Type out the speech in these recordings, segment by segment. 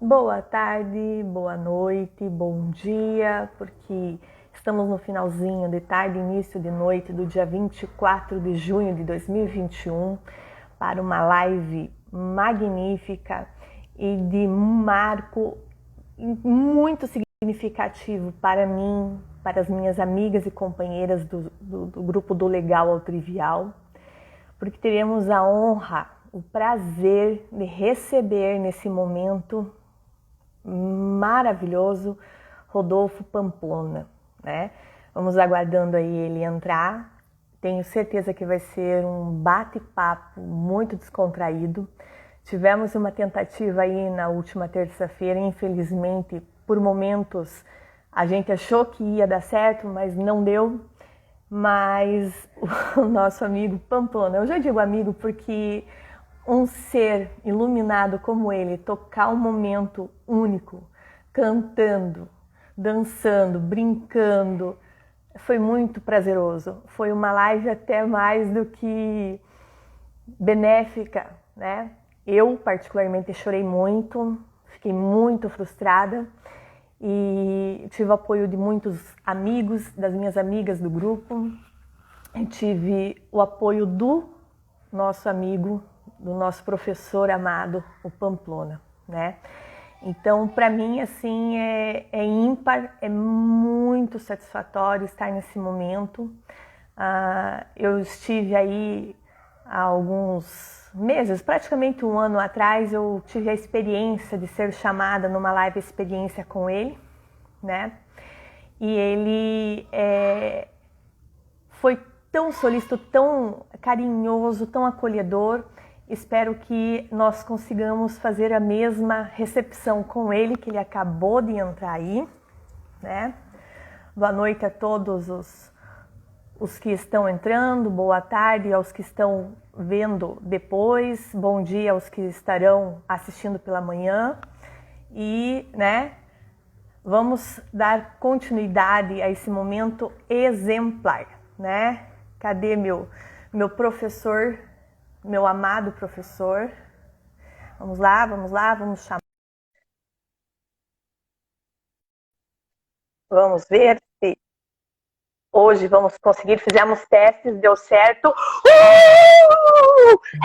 Boa tarde, boa noite, bom dia, porque estamos no finalzinho de tarde, início de noite do dia 24 de junho de 2021 para uma live magnífica e de um marco muito significativo para mim, para as minhas amigas e companheiras do grupo do Legal ao Trivial, porque teremos a honra, o prazer de receber nesse momento maravilhoso Rodolfo Pamplona, né? Vamos aguardando aí ele entrar. Tenho certeza que vai ser um bate-papo muito descontraído. Tivemos uma tentativa aí na última terça-feira, infelizmente, por momentos a gente achou que ia dar certo, mas não deu. Mas o nosso amigo Pamplona, eu já digo amigo porque um ser iluminado como ele tocar um momento único, cantando, dançando, brincando, foi muito prazeroso. Foi uma live até mais do que benéfica, né? Eu particularmente chorei muito, fiquei muito frustrada e tive o apoio de muitos amigos, das minhas amigas do grupo. Eu tive o apoio do nosso amigo, do nosso professor amado, o Pamplona, né? Então, para mim, assim, é ímpar, é muito satisfatório estar nesse momento. Eu estive aí há alguns meses, praticamente um ano atrás, eu tive a experiência de ser chamada numa live experiência com ele, né? E ele foi tão solícito, tão carinhoso, tão acolhedor. Espero que nós consigamos fazer a mesma recepção com ele, que ele acabou de entrar aí, né? Boa noite a todos os que estão entrando, boa tarde aos que estão vendo depois, bom dia aos que estarão assistindo pela manhã. E, né, vamos dar continuidade a esse momento exemplar, né? Cadê meu professor, meu amado professor? Vamos lá, vamos chamar. Vamos ver se hoje vamos conseguir. Fizemos testes, deu certo.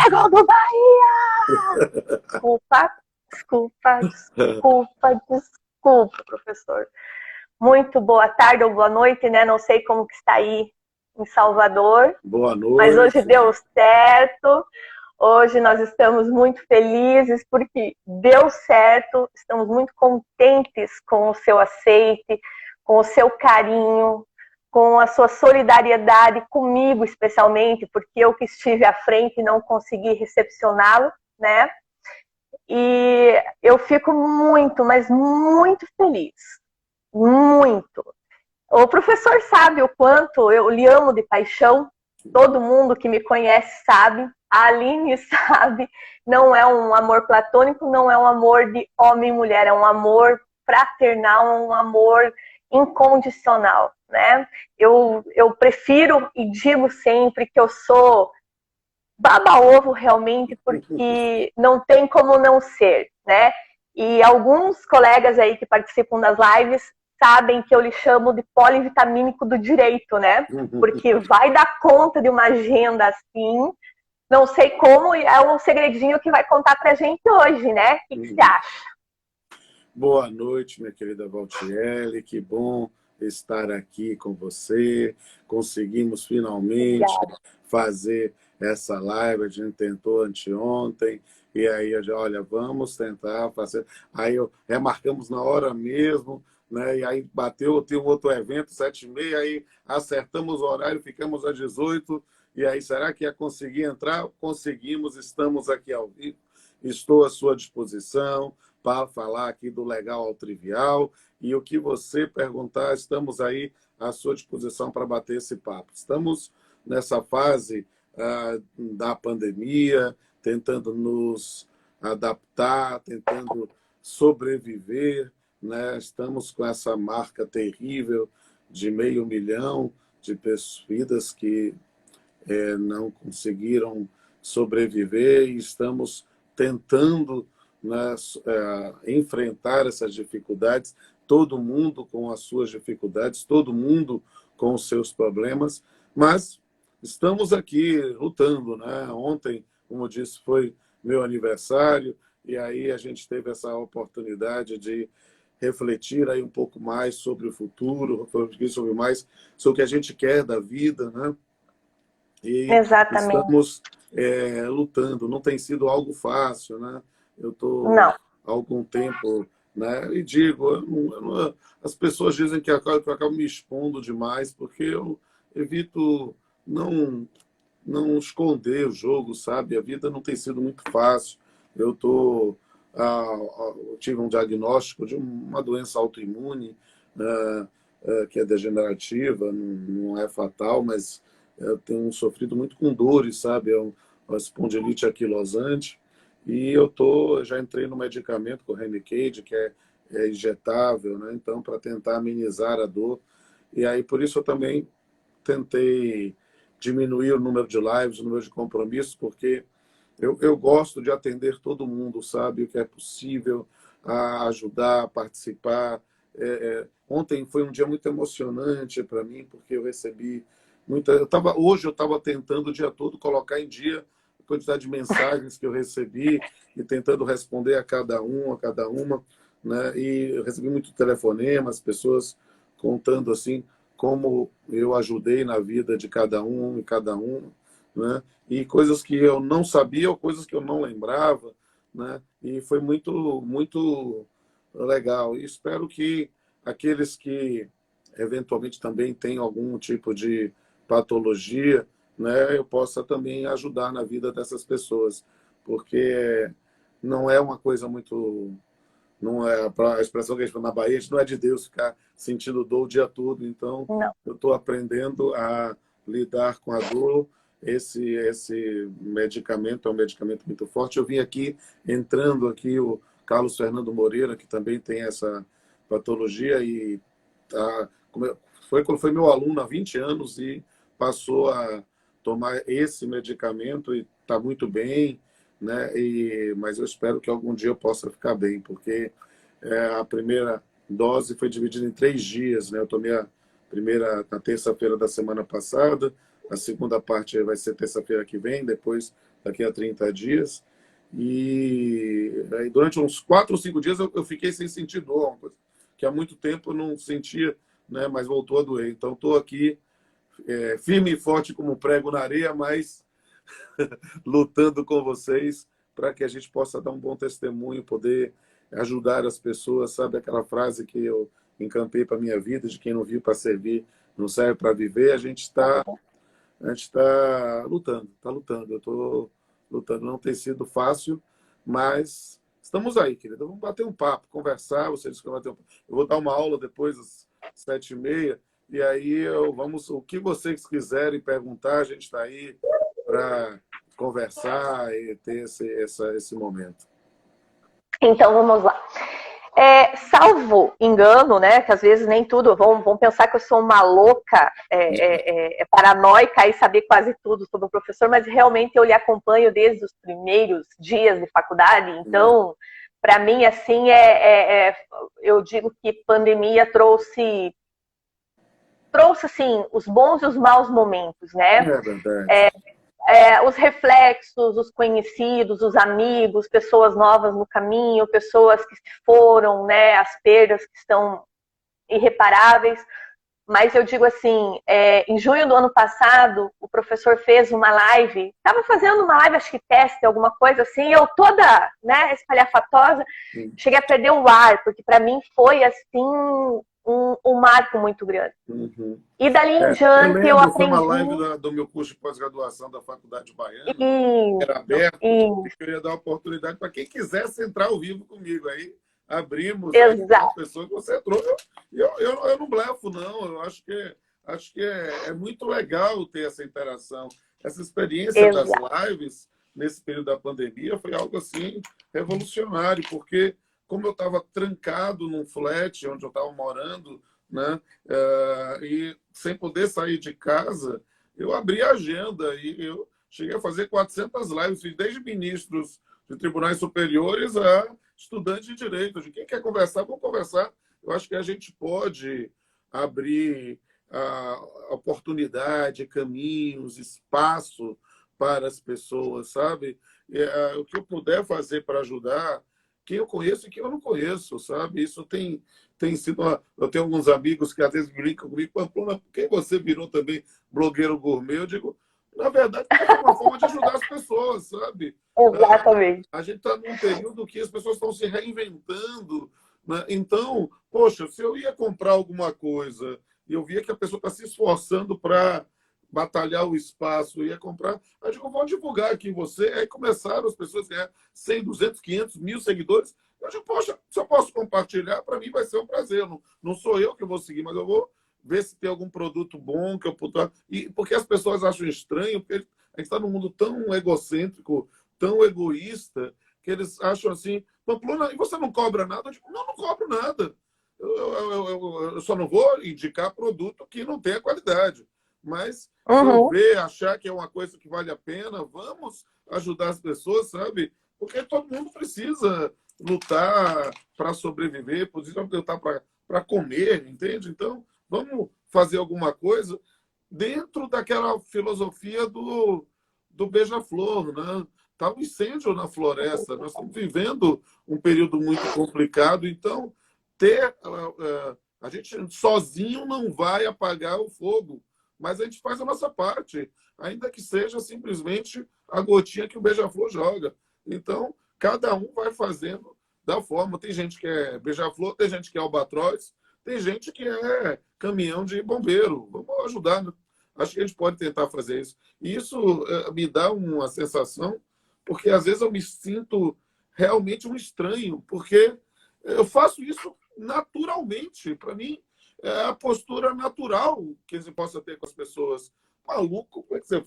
É gol do Bahia! Desculpa, professor. Muito boa tarde ou boa noite, né? Não sei como que está aí em Salvador. Boa Mas hoje noite. deu certo. Hoje nós estamos muito felizes porque deu certo. Estamos muito contentes com o seu aceite, com o seu carinho, com a sua solidariedade comigo, especialmente, porque eu que estive à frente e não consegui recepcioná-lo, né? E eu fico muito, mas muito feliz. Muito. O professor sabe o quanto eu lhe amo de paixão. Todo mundo que me conhece sabe. A Aline sabe. Não é um amor platônico, não é um amor de homem e mulher. É um amor fraternal, um amor incondicional, né? Eu prefiro e digo sempre que eu sou baba-ovo realmente, porque não tem como não ser, né? E alguns colegas aí que participam das lives sabem que eu lhe chamo de polivitamínico do direito, né? Porque vai dar conta de uma agenda assim, não sei como, é um segredinho que vai contar pra gente hoje, né? O que você acha? Boa noite, minha querida Valtiele. Que bom estar aqui com você. Conseguimos finalmente Obrigada. fazer essa live. A gente tentou anteontem. E aí, olha, vamos tentar fazer. Aí remarcamos na hora mesmo, né? E aí bateu, tem um outro evento, 7h30, aí acertamos o horário, ficamos às 18. E aí, será que ia conseguir entrar? Conseguimos, estamos aqui ao vivo. Estou à sua disposição para falar aqui do legal ao trivial. E o que você perguntar, estamos aí à sua disposição para bater esse papo. Estamos nessa fase da pandemia, tentando nos adaptar, tentando sobreviver, né? Estamos com essa marca terrível de 500.000 de vidas que não conseguiram sobreviver e estamos tentando né, enfrentar essas dificuldades, todo mundo com as suas dificuldades, todo mundo com os seus problemas, mas estamos aqui lutando, né? Ontem, como eu disse, foi meu aniversário, e aí a gente teve essa oportunidade de refletir aí um pouco mais sobre o futuro, refletir sobre mais sobre o que a gente quer da vida, né? E Exatamente. estamos lutando. Não tem sido algo fácil, né? Eu estou Não, há algum tempo, né? E digo, as pessoas dizem que eu acabo me expondo demais porque eu evito não não esconder o jogo, sabe? A vida não tem sido muito fácil. Eu tô, eu tive um diagnóstico de uma doença autoimune, que é degenerativa, não é fatal, mas eu tenho sofrido muito com dores, sabe? É uma espondilite anquilosante. E já entrei no medicamento com o Remicade, que é injetável, né? Então, para tentar amenizar a dor. E aí, por isso, eu também tentei diminuir o número de lives, o número de compromissos, porque eu gosto de atender todo mundo, sabe? O que é possível, a ajudar, a participar. Ontem foi um dia muito emocionante para mim, porque eu recebi muita. Hoje eu estava tentando o dia todo colocar em dia a quantidade de mensagens que eu recebi e tentando responder a cada um, a cada uma, né? E eu recebi muito telefonema, as pessoas contando assim como eu ajudei na vida de cada um e cada um, né? E coisas que eu não sabia ou coisas que eu não lembrava, né? E foi muito legal. E espero que aqueles que eventualmente também têm algum tipo de patologia, né, eu possa também ajudar na vida dessas pessoas, porque não é uma coisa muito, não é para a expressão que a gente fala na Bahia, a gente não é de Deus ficar sentindo dor o dia todo. Então, não. eu estou aprendendo a lidar com a dor. Esse medicamento é um medicamento muito forte. Eu vim aqui, entrando aqui, o Carlos Fernando Moreira, que também tem essa patologia, e foi meu aluno há 20 anos e passou a tomar esse medicamento e está muito bem, né? Mas eu espero que algum dia eu possa ficar bem, porque a primeira dose foi dividida em 3 dias, né? Eu tomei a primeira na terça-feira da semana passada, a segunda parte vai ser terça-feira que vem, depois daqui a 30 dias. E aí, durante uns 4 ou 5 dias eu fiquei sem sentir dor, uma coisa que há muito tempo eu não sentia, né? Mas voltou a doer. Então estou aqui firme e forte como prego na areia, mas lutando com vocês para que a gente possa dar um bom testemunho, poder ajudar as pessoas. Sabe aquela frase que eu encampei para a minha vida, de quem não vive para servir, não serve para viver? A gente está lutando, está lutando. Eu estou lutando. Não tem sido fácil, mas estamos aí, querida. Vamos bater um papo, conversar. Você disse que vai bater um papo. Eu vou dar uma aula depois às 7h30, e aí o que vocês quiserem perguntar, a gente está aí para conversar e ter esse momento. Então vamos lá. Salvo engano, né? Que às vezes nem tudo, vão pensar que eu sou uma louca paranoica e saber quase tudo sobre o professor, mas realmente eu lhe acompanho desde os primeiros dias de faculdade. Então, para mim, assim, eu digo que pandemia trouxe assim os bons e os maus momentos, né? É verdade. Os reflexos, os conhecidos, os amigos, pessoas novas no caminho, pessoas que se foram, né? As perdas que estão irreparáveis. Mas eu digo assim, em junho do ano passado, o professor fez uma live, estava fazendo uma live, acho que teste, alguma coisa assim, eu toda, né, espalhafatosa, cheguei a perder o ar, porque para mim foi assim um marco muito grande. Uhum. E dali em Eu diante eu lembro, foi uma aprendi. live do meu curso de pós-graduação da Faculdade Baiana, era Isso, aberto, e isso, eu ia dar a oportunidade para quem quisesse entrar ao vivo comigo. Aí abrimos aí com as exato. pessoas que você entrou. Eu não blefo, não. Eu acho que é muito legal ter essa interação. Essa experiência das Exato. lives nesse período da pandemia foi algo assim revolucionário, porque como eu estava trancado num flat onde eu estava morando, né? E sem poder sair de casa, eu abri a agenda e eu cheguei a fazer 400 lives, fiz desde ministros de tribunais superiores a estudantes de direito. De quem quer conversar, vamos conversar. Eu acho que a gente pode abrir a oportunidade, caminhos, espaço para as pessoas, sabe? O que eu puder fazer para ajudar quem eu conheço e quem eu não conheço, sabe? Isso tem sido... Eu tenho alguns amigos que às vezes brincam comigo, Pamplona, por que você virou também blogueiro gourmet? Eu digo, na verdade, porque é uma forma de ajudar as pessoas, sabe? Exatamente. A gente está num período que as pessoas estão se reinventando, né? Então, poxa, se eu ia comprar alguma coisa e eu via que a pessoa está se esforçando para batalhar o espaço, ia comprar, eu digo, vou divulgar aqui você. Aí começaram as pessoas a ganhar 100, 200, 500, 1000 seguidores. Eu digo, poxa, se eu posso compartilhar, para mim vai ser um prazer. Não sou eu que vou seguir, mas eu vou ver se tem algum produto bom que eu puder. E porque as pessoas acham estranho, porque a gente está num mundo tão egocêntrico, tão egoísta, que eles acham assim, Pamplona, e você não cobra nada? Eu digo, não, não cobro nada. Eu só não vou indicar produto que não tenha qualidade. Mas se eu Uhum. ver, achar que é uma coisa que vale a pena, vamos ajudar as pessoas, sabe? Porque todo mundo precisa lutar para sobreviver, precisa lutar para comer, entende? Então, vamos fazer alguma coisa dentro daquela filosofia do beija-flor, né? Está um incêndio na floresta, nós estamos vivendo um período muito complicado, então a gente sozinho não vai apagar o fogo, mas a gente faz a nossa parte, ainda que seja simplesmente a gotinha que o beija-flor joga. Então, cada um vai fazendo da forma. Tem gente que é beija-flor, tem gente que é albatroz, tem gente que é caminhão de bombeiro. Vamos ajudar, né? Acho que a gente pode tentar fazer isso. E isso me dá uma sensação, porque às vezes eu me sinto realmente um estranho, porque eu faço isso naturalmente. Para mim, é a postura natural que você possa ter com as pessoas. Maluco, como é que você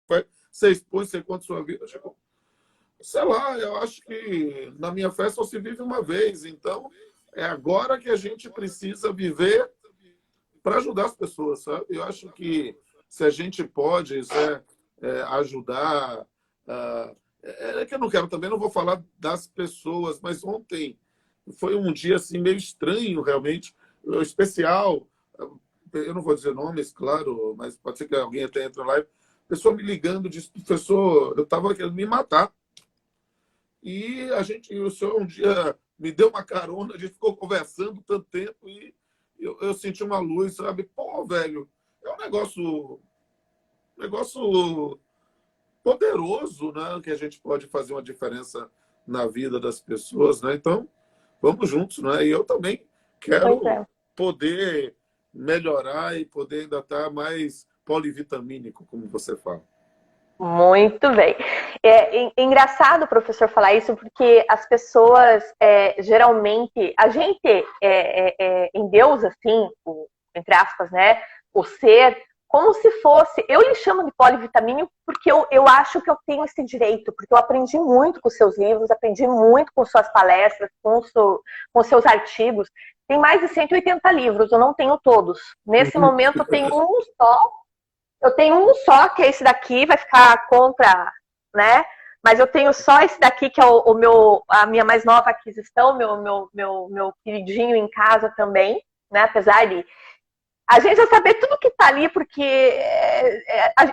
faz? Você expõe, você conta sua vida? Tipo, sei lá, eu acho que na minha fé só se vive uma vez. Então, é agora que a gente precisa viver para ajudar as pessoas, sabe? Eu acho que se a gente pode ajudar... que eu não quero também, não vou falar das pessoas, mas ontem foi um dia assim, meio estranho, realmente, especial. Eu não vou dizer nomes, claro, mas pode ser que alguém até entre lá. Pessoa me ligando, disse, professor, eu estava querendo me matar. E o senhor um dia me deu uma carona, a gente ficou conversando tanto tempo e eu senti uma luz, sabe? Pô, velho, é um negócio poderoso, né? Que a gente pode fazer uma diferença na vida das pessoas, né? Então, vamos juntos, né? E eu também Pois quero é. poder melhorar e poder ainda estar mais polivitamínico, como você fala. Muito bem. Engraçado o professor falar isso, porque as pessoas, geralmente, a gente, em Deus, assim, entre aspas, né, o ser, como se fosse, eu lhe chamo de polivitamínico porque eu acho que eu tenho esse direito, porque eu aprendi muito com seus livros, aprendi muito com suas palestras, com seus artigos. Tem mais de 180 livros, eu não tenho todos. Nesse momento eu tenho um só. Eu tenho um só, que é esse daqui, vai ficar contra, né? Mas eu tenho só esse daqui, que é a minha mais nova aquisição, meu queridinho em casa também, né? Apesar de a gente já saber tudo que tá ali, porque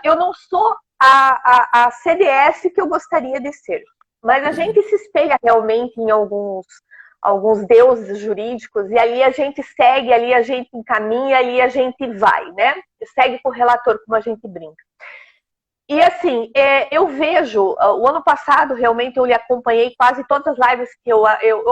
eu não sou a CDS que eu gostaria de ser. Mas a gente se espelha realmente em alguns deuses jurídicos, e ali a gente segue, ali a gente encaminha, ali a gente vai, né? Segue com o relator, como a gente brinca. E assim, eu vejo, o ano passado realmente eu lhe acompanhei quase todas as lives que eu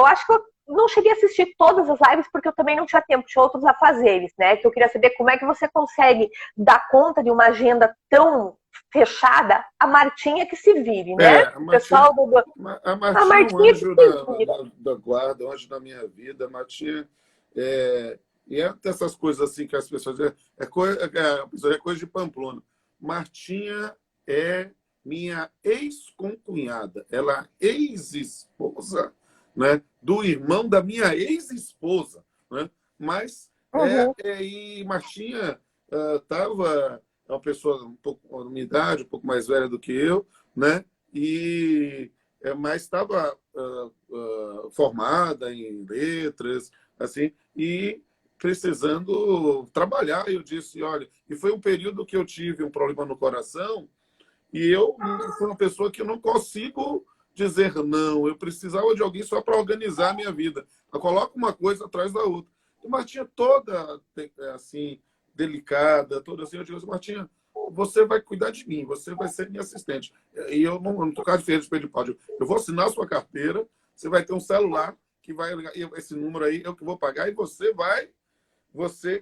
acho que eu não cheguei a assistir todas as lives porque eu também não tinha tempo, tinha outros afazeres, né? Que eu queria saber como é que você consegue dar conta de uma agenda tão fechada. A Martinha que se vire, né? A O Martinha, pessoal do... a A Martinha é um Martinha que anjo se vire. da guarda, um anjo da minha vida. A Martinha e é dessas coisas assim que as pessoas dizem, é coisa de Pamplona. Martinha é minha ex-concunhada. Ela é ex-esposa, né, do irmão da minha ex-esposa, né? Mas Uhum. e Martinha estava uma pessoa um pouco com uma idade, um pouco mais velha do que eu, né? Mas estava formada em letras, assim, e precisando trabalhar. Eu disse, olha, e foi um período que eu tive um problema no coração, e eu sou uma pessoa que eu não consigo dizer não. Eu precisava de alguém só para organizar a minha vida. Eu coloco uma coisa atrás da outra. E Martinha toda assim, delicada, toda assim, eu digo assim, Martinha, você vai cuidar de mim, você vai ser minha assistente. E eu não estou com diferente de pau. Eu vou assinar a sua carteira, você vai ter um celular que vai ligar, esse número aí eu que vou pagar, e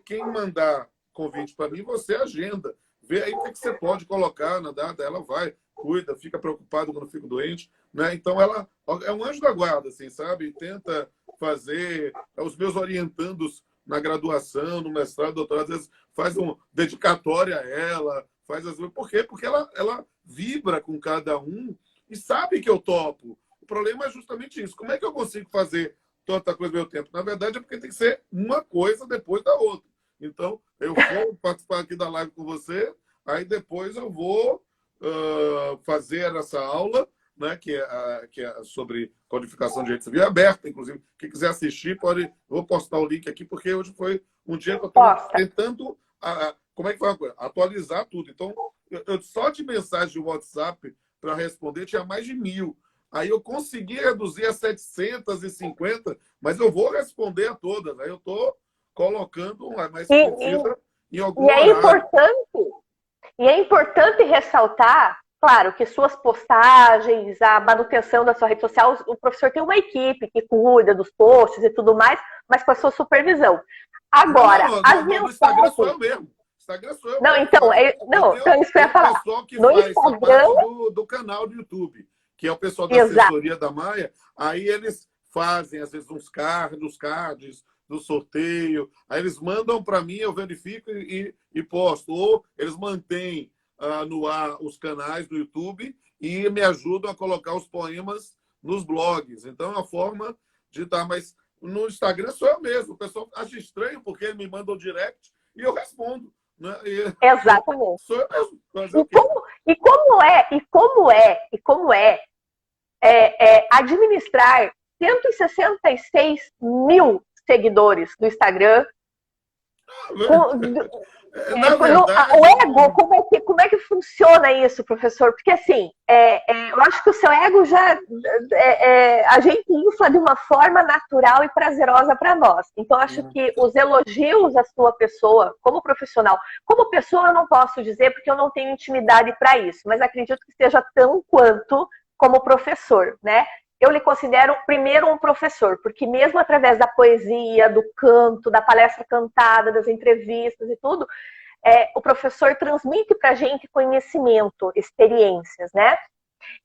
quem mandar convite para mim, você agenda. Vê aí o que você pode colocar na data, ela vai, cuida, fica preocupado quando fica doente, né? Então ela é um anjo da guarda, assim, sabe? Tenta fazer os meus orientandos na graduação, no mestrado, doutorado, às vezes faz uma dedicatória a ela, por quê? Porque ela vibra com cada um e sabe que eu topo. O problema é justamente isso. Como é que eu consigo fazer tanta coisa ao meu tempo? Na verdade, é porque tem que ser uma coisa depois da outra. Então, eu vou participar aqui da live com você, aí depois eu vou fazer essa aula, né, que é sobre codificação de direito civil, é aberta, inclusive. Quem quiser assistir, vou postar o link aqui, porque hoje foi um dia que eu estou tentando, como é que foi a coisa? Atualizar tudo. Então, eu só de mensagem de WhatsApp para responder tinha mais de 1.000. Aí eu consegui reduzir a 750, mas eu vou responder a todas. Aí eu estou colocando mais precisa em algum horário. E é importante ressaltar, claro, que suas postagens, a manutenção da sua rede social, o professor tem uma equipe que cuida dos posts e tudo mais, mas com a sua supervisão. Agora, no Instagram sou eu mesmo. Instagram sou eu não, mesmo. Então isso que eu ia falar. O pessoal que no faz Instagram... parte do canal do YouTube, que é o pessoal da assessoria da Maia, aí eles fazem, às vezes, uns cards do sorteio, aí eles mandam para mim, eu verifico e posto. Ou eles mantêm no ar os canais do YouTube e me ajudam a colocar os poemas nos blogs. Então, é uma forma de estar. Mas no Instagram sou eu mesmo. O pessoal acha estranho porque ele me manda o direct e eu respondo. Né? Exatamente. Sou eu mesmo. Como é administrar 166 mil seguidores no Instagram? O ego, como é que funciona isso, professor? Porque assim, eu acho que o seu ego já a gente infla de uma forma natural e prazerosa para nós. Então, acho que os elogios à sua pessoa, como profissional, como pessoa eu não posso dizer porque eu não tenho intimidade para isso, mas acredito que seja tão quanto como professor, né? Eu lhe considero primeiro um professor, porque mesmo através da poesia, do canto, da palestra cantada, das entrevistas e tudo, o professor transmite para a gente conhecimento, experiências, né?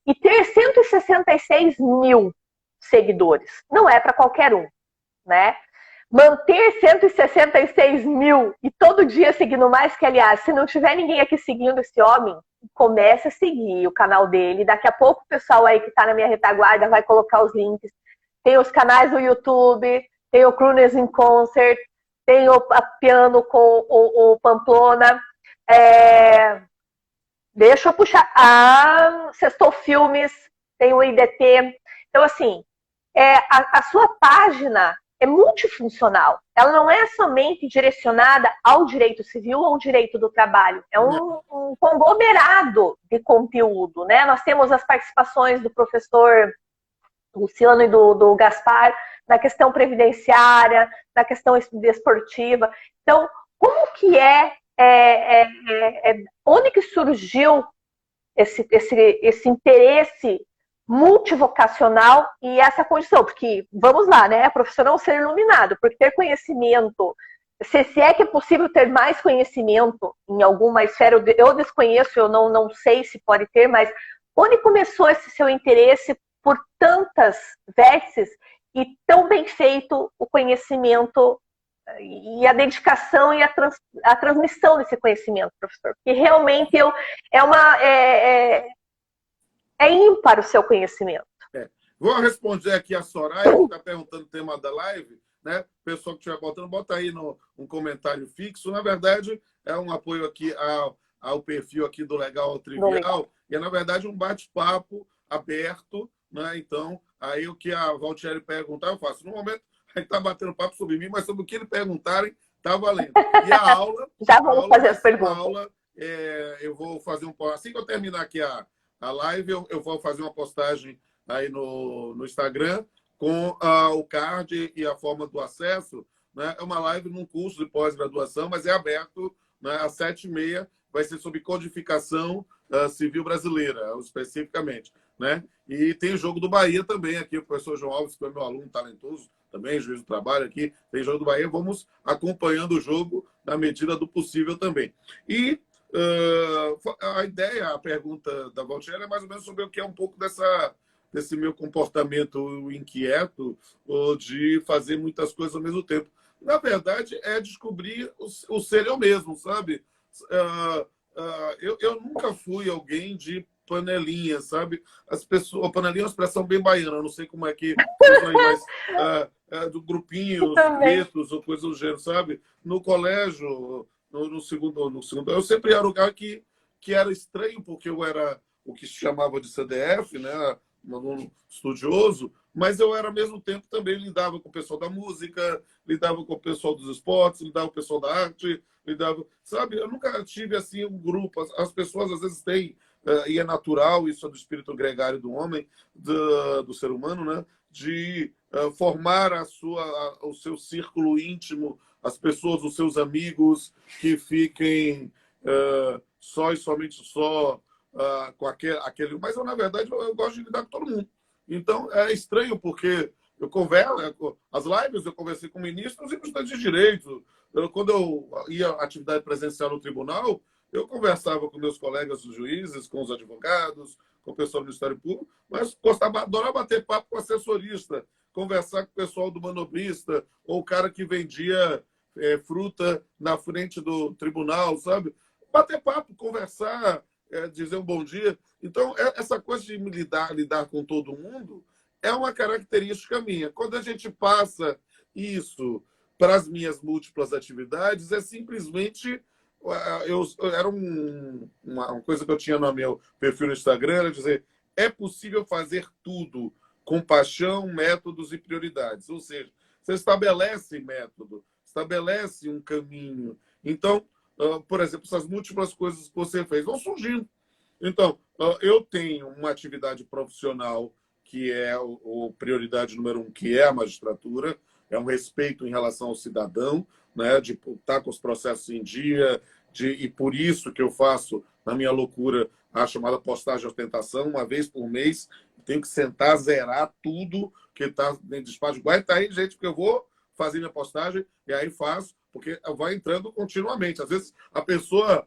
E ter 166 mil seguidores não é para qualquer um, né? Manter 166 mil e todo dia seguindo mais, que aliás, se não tiver ninguém aqui seguindo esse homem, comece a seguir o canal dele. Daqui a pouco o pessoal aí que está na minha retaguarda vai colocar os links. Tem os canais do YouTube, tem o Crooners in Concert, tem o piano com o Pamplona. Deixa eu puxar. Sextou Filmes, tem o IDT. Então, assim, a sua página é multifuncional. Ela não é somente direcionada ao direito civil ou ao direito do trabalho. É um conglomerado de conteúdo, né? Nós temos as participações do professor Luciano e do Gaspar na questão previdenciária, na questão esportiva. Então, como que onde que surgiu esse interesse multivocacional e essa condição? Porque, vamos lá, né? A profissão é um ser iluminado, porque ter conhecimento, se é que é possível ter mais conhecimento em alguma esfera, eu desconheço, eu não sei se pode ter, mas onde começou esse seu interesse por tantas vértices e tão bem feito o conhecimento e a dedicação e a transmissão desse conhecimento, professor? Porque realmente é ímpar o seu conhecimento. Vou responder aqui a Soraya, que está perguntando o tema da live, né? O pessoal que estiver botando, bota aí um comentário fixo. Na verdade, é um apoio aqui ao perfil aqui do Legal ao Trivial, e é, na verdade, um bate-papo aberto, né? Então, aí o que a Valtieri perguntar, eu faço. No momento, a gente está batendo papo sobre mim, mas sobre o que eles perguntarem, está valendo. E a aula, Já vamos fazer as perguntas. Eu vou fazer assim que eu terminar aqui a live, eu vou fazer uma postagem aí no Instagram com o card e a forma do acesso. Né? É uma live num curso de pós-graduação, mas é aberto, né, às 7h30, vai ser sobre codificação civil brasileira, especificamente. Né? E tem o Jogo do Bahia também, aqui o professor João Alves, que é meu aluno talentoso, também, juiz do trabalho aqui, tem Jogo do Bahia, vamos acompanhando o jogo na medida do possível também. E a ideia, a pergunta da Valtieri é mais ou menos sobre o que é um pouco desse meu comportamento inquieto ou de fazer muitas coisas ao mesmo tempo. Na verdade, é descobrir o ser eu mesmo, sabe? Eu nunca fui alguém de panelinha, sabe? As pessoas, panelinha é uma expressão bem baiana, eu não sei como é que usa aí, mas do grupinhos, guetos ou coisa do gênero, sabe? No colégio, no segundo, eu sempre era o cara que era estranho, porque eu era o que se chamava de CDF, né? Um aluno estudioso, mas eu era, ao mesmo tempo, também lidava com o pessoal da música, lidava com o pessoal dos esportes, lidava com o pessoal da arte, sabe? Eu nunca tive, assim, um grupo. As pessoas, às vezes, têm, e é natural, isso é do espírito gregário do homem, do ser humano, né? De formar o seu círculo íntimo, as pessoas, os seus amigos, que fiquem só e somente só com aquele. Mas eu, na verdade, eu gosto de lidar com todo mundo. Então, é estranho, porque eu converso, as lives eu conversei com ministros e com estudantes de direito. Quando eu ia à atividade presencial no tribunal, eu conversava com meus colegas os juízes, com os advogados, com o pessoal do Ministério Público, mas adorava bater papo com o assessorista, conversar com o pessoal do manobrista, ou o cara que vendia fruta na frente do tribunal, sabe? Bater papo, conversar, dizer um bom dia. Então, essa coisa de lidar com todo mundo é uma característica minha. Quando a gente passa isso para as minhas múltiplas atividades, é simplesmente... Era uma coisa que eu tinha no meu perfil no Instagram, era dizer, é possível fazer tudo com paixão, métodos e prioridades. Ou seja, você estabelece método, estabelece um caminho. Então, por exemplo, essas múltiplas coisas que você fez vão surgindo. Então, eu tenho uma atividade profissional que é o prioridade número 1, que é a magistratura, é um respeito em relação ao cidadão, né, de estar com os processos em dia, e por isso que eu faço, na minha loucura, a chamada postagem de ostentação, uma vez por mês, tenho que sentar, zerar tudo que está dentro do despacho. Vai estar aí, gente, porque eu vou fazer minha postagem, e aí faço, porque vai entrando continuamente. Às vezes, a pessoa,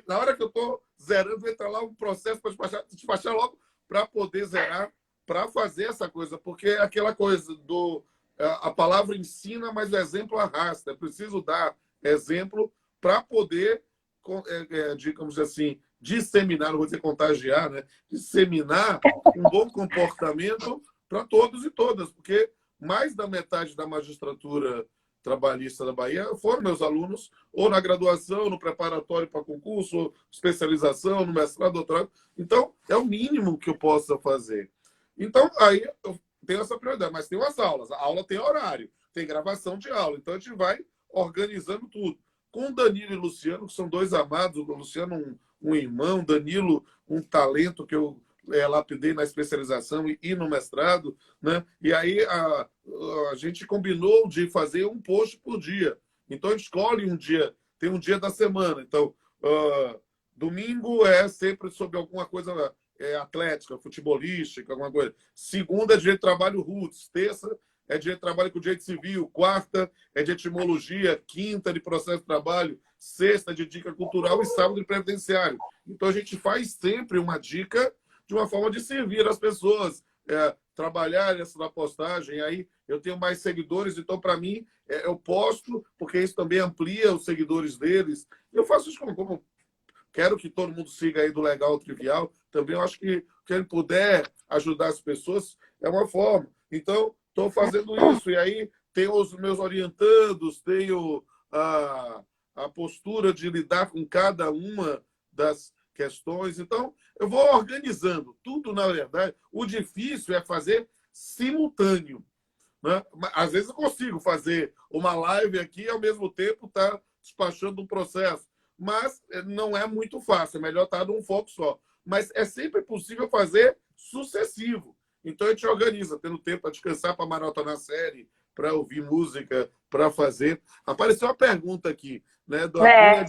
na hora que eu estou zerando, entra lá um processo para despachar logo, para poder zerar, para fazer essa coisa, porque é aquela coisa a palavra ensina, mas o exemplo arrasta. É preciso dar exemplo para poder, digamos assim, disseminar, não vou dizer contagiar, né? Disseminar um bom comportamento para todos e todas, porque mais da metade da magistratura trabalhista da Bahia foram meus alunos, ou na graduação, no preparatório para concurso, ou especialização, no mestrado, doutorado. Então, é o mínimo que eu possa fazer. Então, aí eu tenho essa prioridade, mas tem as aulas. A aula tem horário, tem gravação de aula. Então, a gente vai organizando tudo. Com o Danilo e o Luciano, que são dois amados, o Luciano um irmão, Danilo um talento que eu lapidei na especialização e no mestrado, né? E aí a gente combinou de fazer um post por dia. Então, a gente escolhe um dia, tem um dia da semana. Então, domingo é sempre sobre alguma coisa atlética, futebolística, alguma coisa. Segunda é dia de trabalho roots. Terça é dia de trabalho com direito civil. Quarta é de etimologia. Quinta de processo de trabalho. Sexta de dica cultural e sábado de previdenciário. Então, a gente faz sempre uma dica de uma forma de servir as pessoas, trabalhar essa postagem. Aí eu tenho mais seguidores, então, para mim, eu posto, porque isso também amplia os seguidores deles. Eu faço isso como quero que todo mundo siga aí do Legal Trivial. Também eu acho que quem puder ajudar as pessoas é uma forma. Então, estou fazendo isso. E aí tenho os meus orientandos, tenho a postura de lidar com cada uma das questões. Então, eu vou organizando tudo, na verdade. O difícil é fazer simultâneo, né? Às vezes eu consigo fazer uma live aqui e, ao mesmo tempo, estar despachando um processo. Mas não é muito fácil, é melhor estar num foco só. Mas é sempre possível fazer sucessivo. Então, a gente organiza, tendo tempo para descansar, para maratonar a série, para ouvir música, para fazer. Apareceu uma pergunta aqui, né, do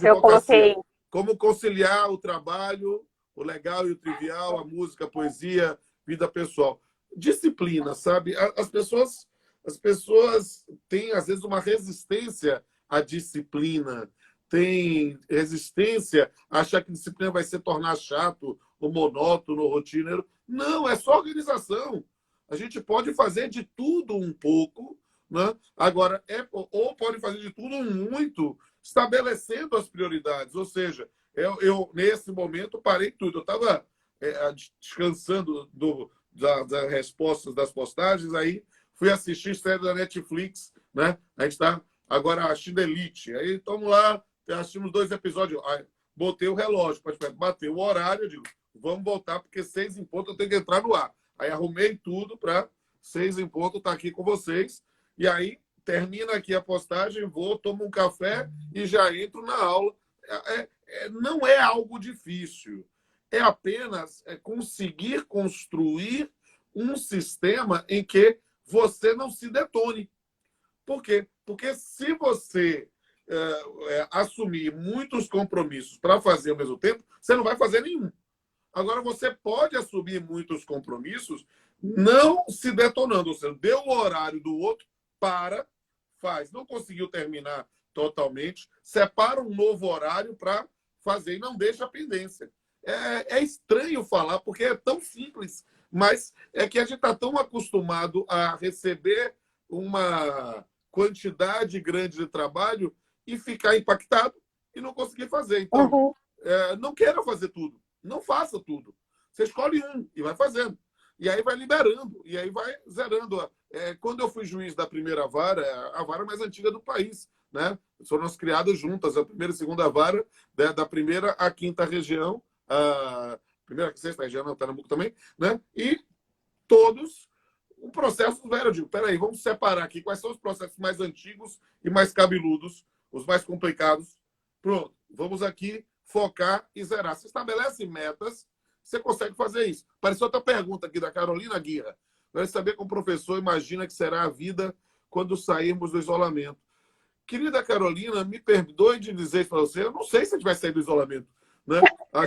eu coloquei. Como conciliar o trabalho, o legal e o trivial, a música, a poesia, vida pessoal. Disciplina, sabe? As pessoas têm, às vezes, uma resistência à disciplina, tem resistência a achar que disciplina vai se tornar chato, ou monótono, ou rotineiro. Não, é só organização. A gente pode fazer de tudo um pouco, né? Agora, ou pode fazer de tudo muito, estabelecendo as prioridades. Ou seja, eu nesse momento, parei tudo. Eu estava descansando das respostas das postagens, aí fui assistir série da Netflix, né? A gente está agora assistindo Elite. Aí estamos lá, assistimos 2 episódios. Aí, botei o relógio para bater o horário, eu digo, vamos voltar, porque 6 em ponto eu tenho que entrar no ar. Aí arrumei tudo para 6 em ponto estar aqui com vocês. E aí termina aqui a postagem, vou, tomo um café e já entro na aula. Não é algo difícil. É apenas conseguir construir um sistema em que você não se detone. Por quê? Porque se você assumir muitos compromissos para fazer ao mesmo tempo, você não vai fazer nenhum. Agora, você pode assumir muitos compromissos não se detonando. Ou seja, deu o horário do outro, faz. Não conseguiu terminar totalmente, separa um novo horário para fazer e não deixa a pendência. É estranho falar, porque é tão simples, mas é que a gente está tão acostumado a receber uma quantidade grande de trabalho e ficar impactado e não conseguir fazer. Então, não queira fazer tudo. Não faça tudo. Você escolhe um e vai fazendo. E aí vai liberando, e aí vai zerando. Quando eu fui juiz da primeira vara, a vara mais antiga do país, né? Foram criadas juntas, a primeira e segunda vara, né? Da primeira à quinta região, a primeira e sexta região, não, Pernambuco também, né? E todos, o processo velho, eu digo, peraí, vamos separar aqui quais são os processos mais antigos e mais cabeludos, os mais complicados. Pronto, vamos aqui focar e zerar. Você estabelece metas, você consegue fazer isso. Apareceu outra pergunta aqui da Carolina Guerra. Quero saber como o professor imagina que será a vida quando sairmos do isolamento. Querida Carolina, me perdoe de dizer para você, eu não sei se a gente vai sair do isolamento, né? A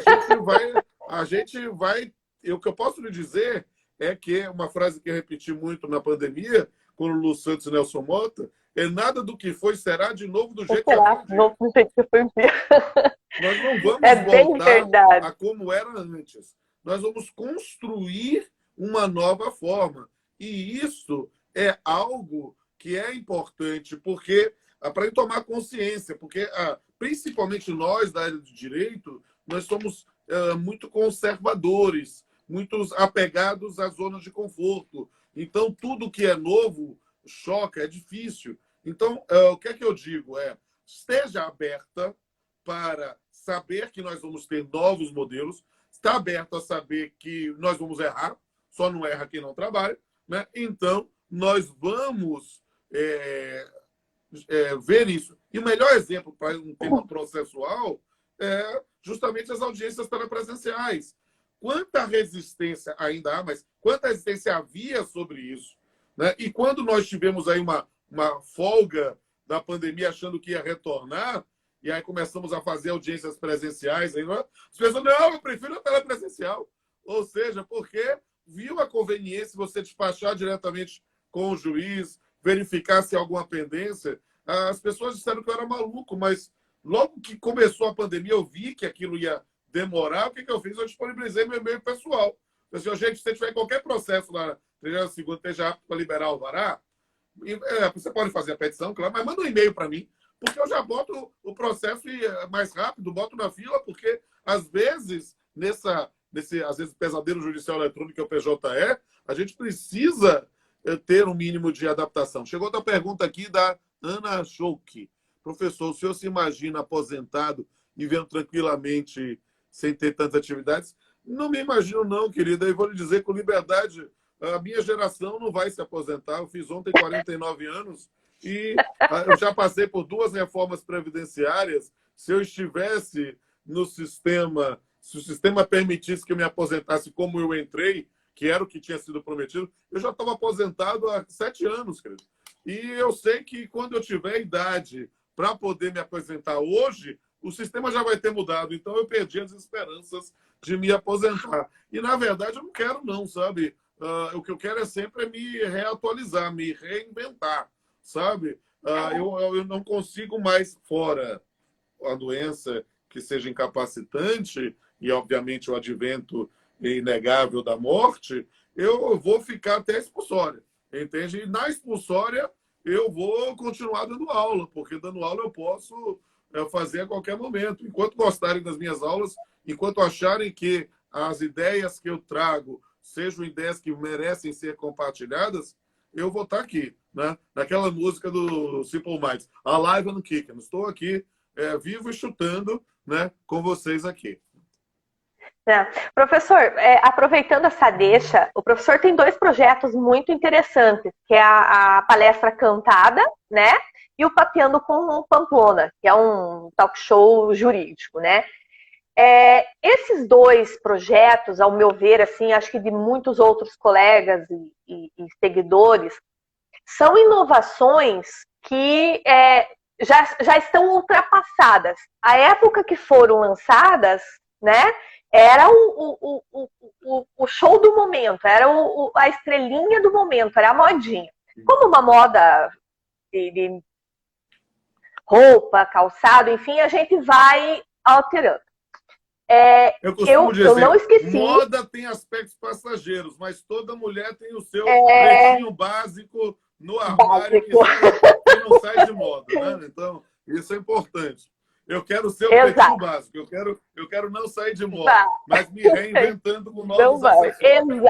gente vai... O que eu posso lhe dizer é que uma frase que eu repeti muito na pandemia, com o Lu Santos e Nelson Mota, nada do que foi será de novo do jeito que foi. Nós não vamos voltar a como era antes. Nós vamos construir uma nova forma. E isso é algo que é importante, porque para tomar consciência, porque principalmente nós da área do direito, nós somos muito conservadores, muito apegados às zonas de conforto. Então, tudo que é novo choca, é difícil. Então, o que é que eu digo? Esteja aberta para saber que nós vamos ter novos modelos, está aberto a saber que nós vamos errar, só não erra quem não trabalha, né? Então, nós vamos ver isso. E o melhor exemplo para um tema processual é justamente as audiências telepresenciais. Quanta resistência ainda há, mas quanta resistência havia sobre isso, né? E quando nós tivemos aí uma folga da pandemia achando que ia retornar, e aí começamos a fazer audiências presenciais, aí, as pessoas, não, eu prefiro a telepresencial. Ou seja, porque viu a conveniência você despachar diretamente com o juiz, verificar se há alguma pendência. As pessoas disseram que eu era maluco, mas logo que começou a pandemia, eu vi que aquilo ia demorar. O que eu fiz? Eu disponibilizei meu e-mail pessoal. Eu disse, gente, se tiver qualquer processo na 32ª, esteja apto para liberar o alvará, você pode fazer a petição, claro, mas manda um e-mail para mim, porque eu já boto o processo mais rápido, boto na fila, porque às vezes, nesse às vezes, pesadelo judicial eletrônico, que é o PJE, a gente precisa ter um mínimo de adaptação. Chegou outra pergunta aqui da Ana Schouck. Professor, o senhor se imagina aposentado, vivendo tranquilamente sem ter tantas atividades. Não me imagino não, querida, e vou lhe dizer com liberdade, a minha geração não vai se aposentar. Eu fiz ontem 49 anos e eu já passei por 2 reformas previdenciárias. Se eu estivesse no sistema, se o sistema permitisse que eu me aposentasse como eu entrei, que era o que tinha sido prometido, eu já estava aposentado há 7 anos, querido. E eu sei que quando eu tiver idade para poder me aposentar hoje, o sistema já vai ter mudado. Então eu perdi as esperanças de me aposentar. E, na verdade, eu não quero não, sabe? O que eu quero é sempre me reatualizar, me reinventar, sabe? Eu não consigo mais, fora a doença que seja incapacitante e, obviamente, o advento inegável da morte, eu vou ficar até a expulsória, entende? E na expulsória eu vou continuar dando aula, porque dando aula eu posso fazer a qualquer momento. Enquanto gostarem das minhas aulas, enquanto acharem que as ideias que eu trago sejam ideias que merecem ser compartilhadas, eu vou estar aqui, né? Naquela música do Simple Minds, Alive and Kicking. Estou aqui, vivo e chutando, né, com vocês aqui. Professor, aproveitando essa deixa, o professor tem 2 projetos muito interessantes, que é a palestra cantada, né? E o Papeando com Pamplona, que é um talk show jurídico, né? Esses 2 projetos, ao meu ver, assim, acho que de muitos outros colegas e seguidores, são inovações que já estão ultrapassadas. A época que foram lançadas, né, era o show do momento, era a estrelinha do momento, era a modinha. Como uma moda de roupa, calçado, enfim, a gente vai alterando. Eu costumo dizer, eu não esqueci. Moda tem aspectos passageiros, mas toda mulher tem o seu pretinho básico no armário que não sai de moda, né? Então, isso é importante. Eu quero ser o pretinho básico, eu quero não sair de moda, mas me reinventando com novos acessórios.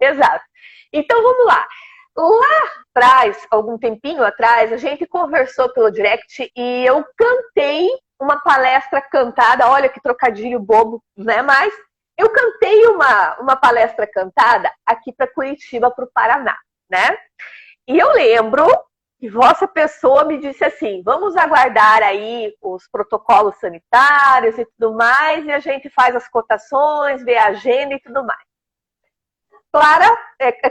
Exato. Então, vamos lá. Lá atrás, algum tempinho atrás, a gente conversou pelo direct e eu cantei uma palestra cantada, olha que trocadilho bobo, né? Mas eu cantei uma palestra cantada aqui para Curitiba, para o Paraná, né? E eu lembro que vossa pessoa me disse assim, vamos aguardar aí os protocolos sanitários e tudo mais, e a gente faz as cotações, vê a agenda e tudo mais.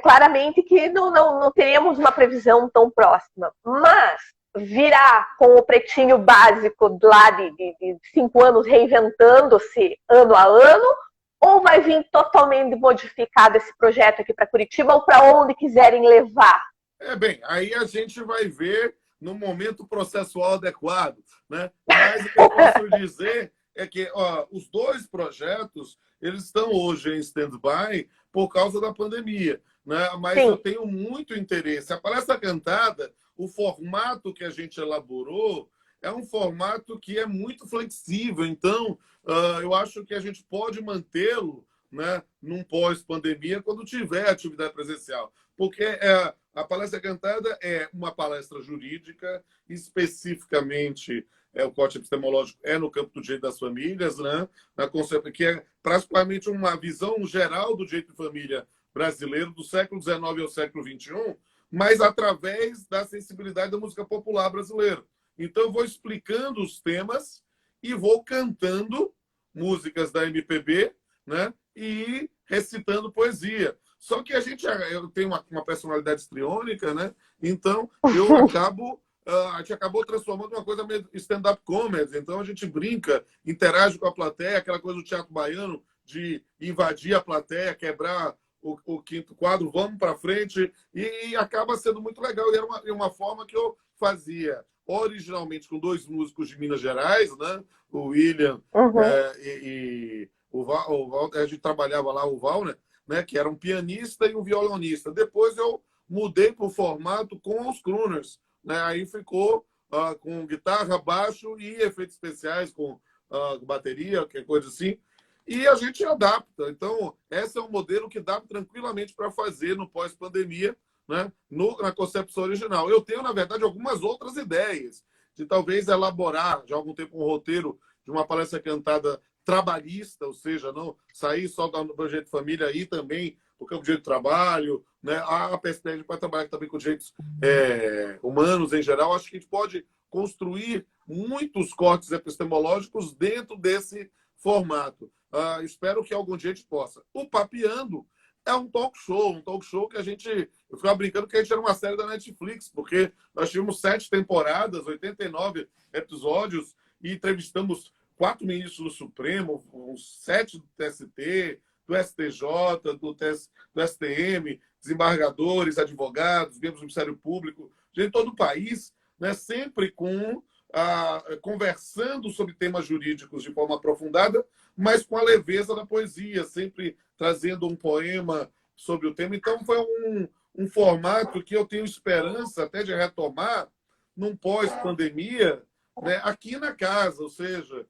Claramente que não teríamos uma previsão tão próxima, mas virá com o pretinho básico lá de 5 anos reinventando-se ano a ano, ou vai vir totalmente modificado esse projeto aqui para Curitiba ou para onde quiserem levar? Bem, aí a gente vai ver no momento processual adequado, né? Mas o que eu posso dizer é que os 2 projetos eles estão hoje em stand-by por causa da pandemia, né? Mas eu tenho muito interesse. A palestra cantada, o formato que a gente elaborou é um formato que é muito flexível. Então, eu acho que a gente pode mantê-lo, né, num pós-pandemia quando tiver atividade presencial. Porque a palestra cantada é uma palestra jurídica, especificamente o Código Epistemológico é no campo do direito das famílias, né? Que é praticamente uma visão geral do direito de família brasileiro do século XIX ao século XXI, mas através da sensibilidade da música popular brasileira. Então, eu vou explicando os temas e vou cantando músicas da MPB, né? E recitando poesia. Só que eu tenho uma personalidade histriônica, né? Então, a gente acabou transformando uma coisa meio stand-up comedy. Então, a gente brinca, interage com a plateia, aquela coisa do teatro baiano de invadir a plateia, quebrar o quinto quadro, vamos para frente, e acaba sendo muito legal. E era uma forma que eu fazia originalmente com 2 músicos de Minas Gerais, né? O William e o Val, a gente trabalhava lá, o Val, né? Que era um pianista e um violonista. Depois eu mudei para o formato com os crooners, né? Aí ficou com guitarra, baixo e efeitos especiais com bateria, qualquer coisa assim. E a gente adapta. Então, esse é um modelo que dá tranquilamente para fazer no pós-pandemia, né? Na concepção original. Eu tenho, na verdade, algumas outras ideias de talvez elaborar, de algum tempo, um roteiro de uma palestra cantada trabalhista, ou seja, não sair só do projeto de família e também o campo de direito do trabalho, né? A perspectiva para trabalhar também com direitos humanos em geral. Acho que a gente pode construir muitos cortes epistemológicos dentro desse formato. Espero que algum dia a gente possa. O Papeando é um talk show que a gente... Eu ficava brincando que a gente era uma série da Netflix, porque nós tivemos 7 temporadas, 89 episódios, e entrevistamos 4 ministros do Supremo, uns 7 do TST, do STJ, do STM, desembargadores, advogados, membros do Ministério Público, de todo o país, né, sempre conversando sobre temas jurídicos de forma aprofundada, mas com a leveza da poesia, sempre trazendo um poema sobre o tema. Então, foi um formato que eu tenho esperança até de retomar num pós-pandemia, né, aqui na casa, ou seja,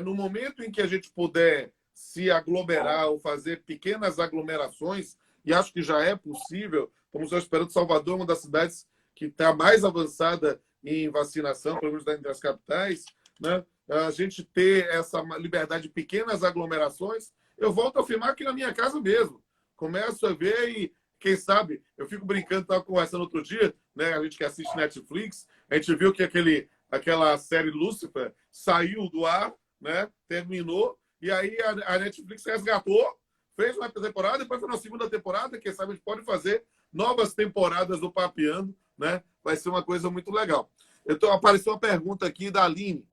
no momento em que a gente puder se aglomerar ou fazer pequenas aglomerações, e acho que já é possível, estamos esperando Salvador, uma das cidades que está mais avançada em vacinação, pelo menos entre as capitais, né? A gente ter essa liberdade de pequenas aglomerações. Eu volto a afirmar aqui na minha casa mesmo. Começo a ver e, quem sabe, eu fico brincando, estava conversando outro dia, né? A gente que assiste Netflix, a gente viu que aquela série Lucifer saiu do ar, né? Terminou, e aí a Netflix resgatou, fez uma temporada, depois foi na segunda temporada, quem sabe a gente pode fazer novas temporadas do Papeando, né? Vai ser uma coisa muito legal. Apareceu uma pergunta aqui da Aline.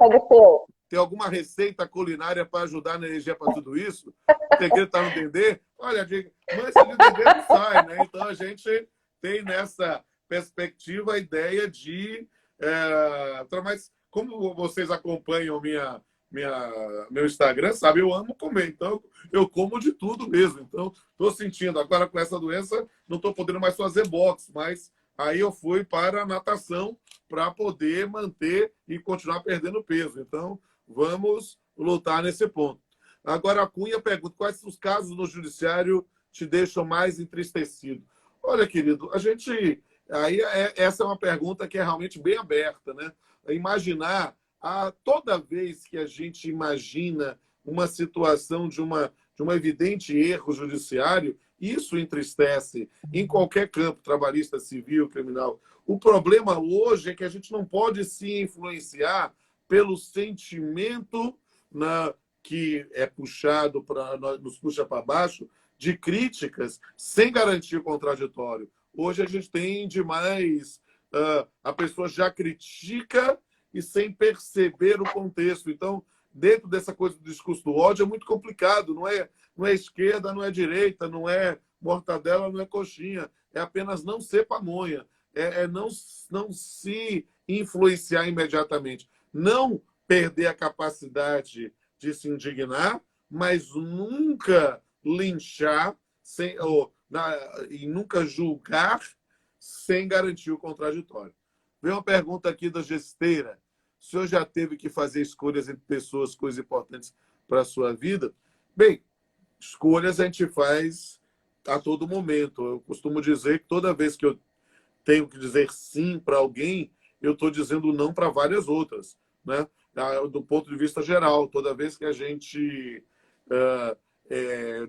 Tem alguma receita culinária para ajudar na energia para tudo isso? O segredo está no Dendê? Olha, mas de Dendê não sai, né? Então a gente tem nessa perspectiva a ideia de... mas como vocês acompanham meu Instagram, sabe, eu amo comer, então eu como de tudo mesmo. Então, estou sentindo, agora com essa doença, não estou podendo mais fazer boxe, mas aí eu fui para a natação para poder manter e continuar perdendo peso. Então, vamos lutar nesse ponto. Agora, a Cunha pergunta, quais os casos no judiciário te deixam mais entristecido? Olha, querido, essa é uma pergunta que é realmente bem aberta, né? Imaginar, toda vez que a gente imagina uma situação de um evidente erro judiciário, isso entristece em qualquer campo, trabalhista, civil, criminal. O problema hoje é que a gente não pode se influenciar pelo sentimento que é puxado nos puxa para baixo de críticas sem garantia contraditório. Hoje a gente tem demais... a pessoa já critica e sem perceber o contexto. Então, dentro dessa coisa do discurso do ódio, é muito complicado. Não é esquerda, não é direita, não é mortadela, não é coxinha. É apenas não ser pamonha. Não se influenciar imediatamente. Não perder a capacidade de se indignar, mas nunca linchar e nunca julgar sem garantir o contraditório. Vem uma pergunta aqui da Gesteira. O senhor já teve que fazer escolhas entre pessoas, coisas importantes para a sua vida? Bem, escolhas a gente faz a todo momento. Eu costumo dizer que toda vez que eu tenho que dizer sim para alguém, eu estou dizendo não para várias outras, né? Do ponto de vista geral, toda vez que a gente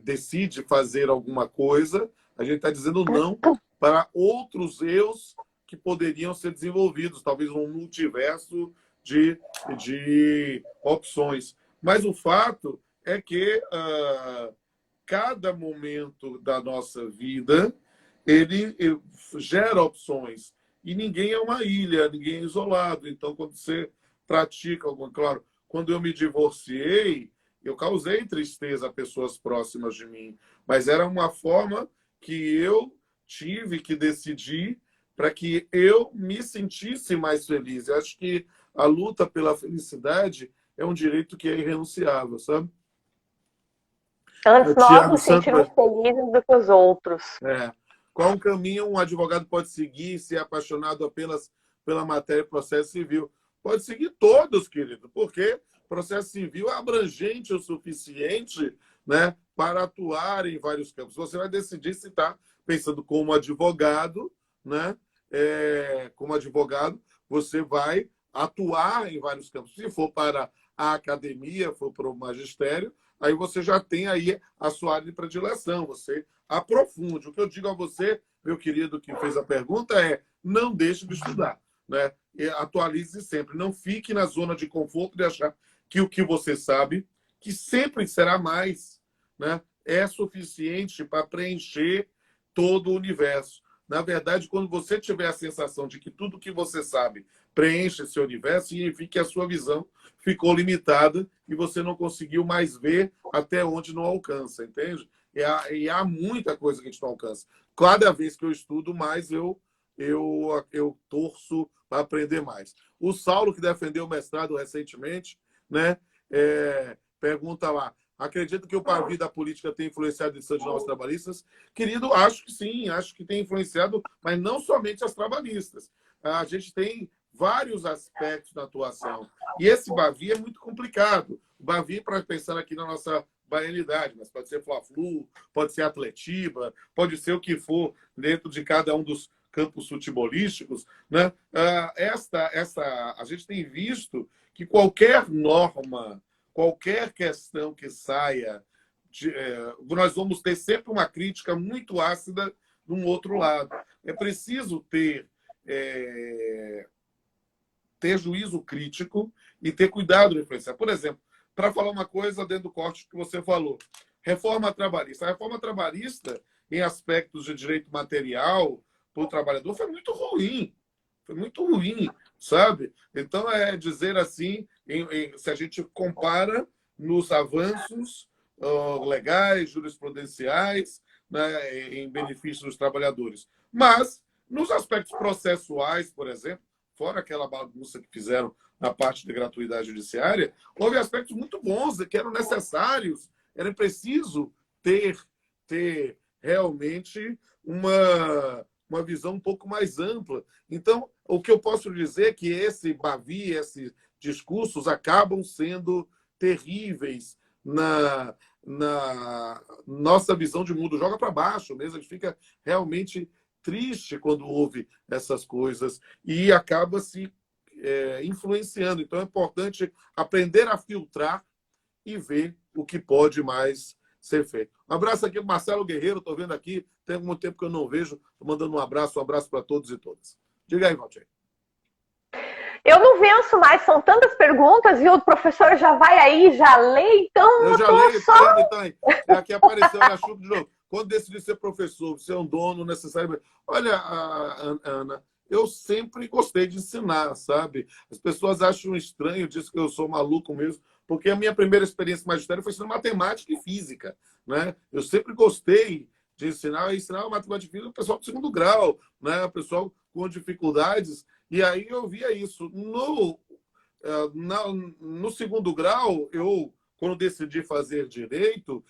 decide fazer alguma coisa, a gente está dizendo não para outros eus que poderiam ser desenvolvidos, talvez um multiverso de opções. Mas o fato é que cada momento da nossa vida ele gera opções. E ninguém é uma ilha, ninguém é isolado. Então, quando você pratica alguma... Claro, quando eu me divorciei, eu causei tristeza a pessoas próximas de mim. Mas era uma forma que eu tive que decidir para que eu me sentisse mais feliz. Eu acho que a luta pela felicidade é um direito que é irrenunciável, sabe? Antes nós nos sentimos felizes do que os outros. Qual um caminho um advogado pode seguir se é apaixonado apenas pela matéria do processo civil? Pode seguir todos, querido, porque processo civil é abrangente o suficiente, né, para atuar em vários campos. Você vai decidir se está pensando como advogado, né? Como advogado, você vai atuar em vários campos. Se for para a academia, for para o magistério, aí você já tem aí a sua área de predileção, você aprofunde. O que eu digo a você, meu querido que fez a pergunta, é não deixe de estudar, né? E atualize sempre, não fique na zona de conforto de achar que o que você sabe, que sempre será mais, né, é suficiente para preencher todo o universo. Na verdade, quando você tiver a sensação de que tudo que você sabe preenche esse universo, significa que a sua visão ficou limitada e você não conseguiu mais ver até onde não alcança, entende? E há muita coisa que a gente não alcança. Cada vez que eu estudo mais, eu torço para aprender mais. O Saulo, que defendeu o mestrado recentemente, né, pergunta lá, acredito que o pavio da política tem influenciado a edição de normas trabalhistas? Querido, acho que sim, acho que tem influenciado, mas não somente as trabalhistas. A gente tem vários aspectos da atuação. E esse Bavi é muito complicado. O Bavi, para pensar aqui na nossa baianidade, mas pode ser Fla-Flu, pode ser Atletiba, pode ser o que for dentro de cada um dos campos futebolísticos, né? A gente tem visto que qualquer norma, qualquer questão que saia, nós vamos ter sempre uma crítica muito ácida de um outro lado. É preciso ter juízo crítico e ter cuidado de influenciar. Por exemplo, para falar uma coisa dentro do corte que você falou, reforma trabalhista. A reforma trabalhista, em aspectos de direito material para o trabalhador, foi muito ruim. Foi muito ruim, sabe? Então, é dizer assim, se a gente compara nos avanços legais, jurisprudenciais, né, em benefício dos trabalhadores. Mas, nos aspectos processuais, por exemplo, fora aquela bagunça que fizeram na parte de gratuidade judiciária, houve aspectos muito bons que eram necessários. Era preciso ter realmente uma visão um pouco mais ampla. Então, o que eu posso dizer é que esse Bavi, esses discursos acabam sendo terríveis na nossa visão de mundo. Joga para baixo mesmo, a gente fica realmente triste quando ouve essas coisas e acaba se influenciando. Então, é importante aprender a filtrar e ver o que pode mais ser feito. Um abraço aqui para Marcelo Guerreiro, estou vendo aqui, tem muito tempo que eu não vejo, estou mandando um abraço para todos e todas. Diga aí, Valdir. Eu não venço mais, são tantas perguntas, viu? O professor já vai aí, já lê, então eu já leio, só... então, aqui apareceu, olha, chupa de novo. Quando decidi ser professor, ser um dono necessário... Olha, Ana, eu sempre gostei de ensinar, sabe? As pessoas acham estranho disso que eu sou maluco mesmo, porque a minha primeira experiência em magistério foi ensinando matemática e física, né? Eu sempre gostei de ensinar matemática e física ao pessoal do segundo grau, né? O pessoal com dificuldades. E aí eu via isso. No segundo grau, quando decidi fazer direito,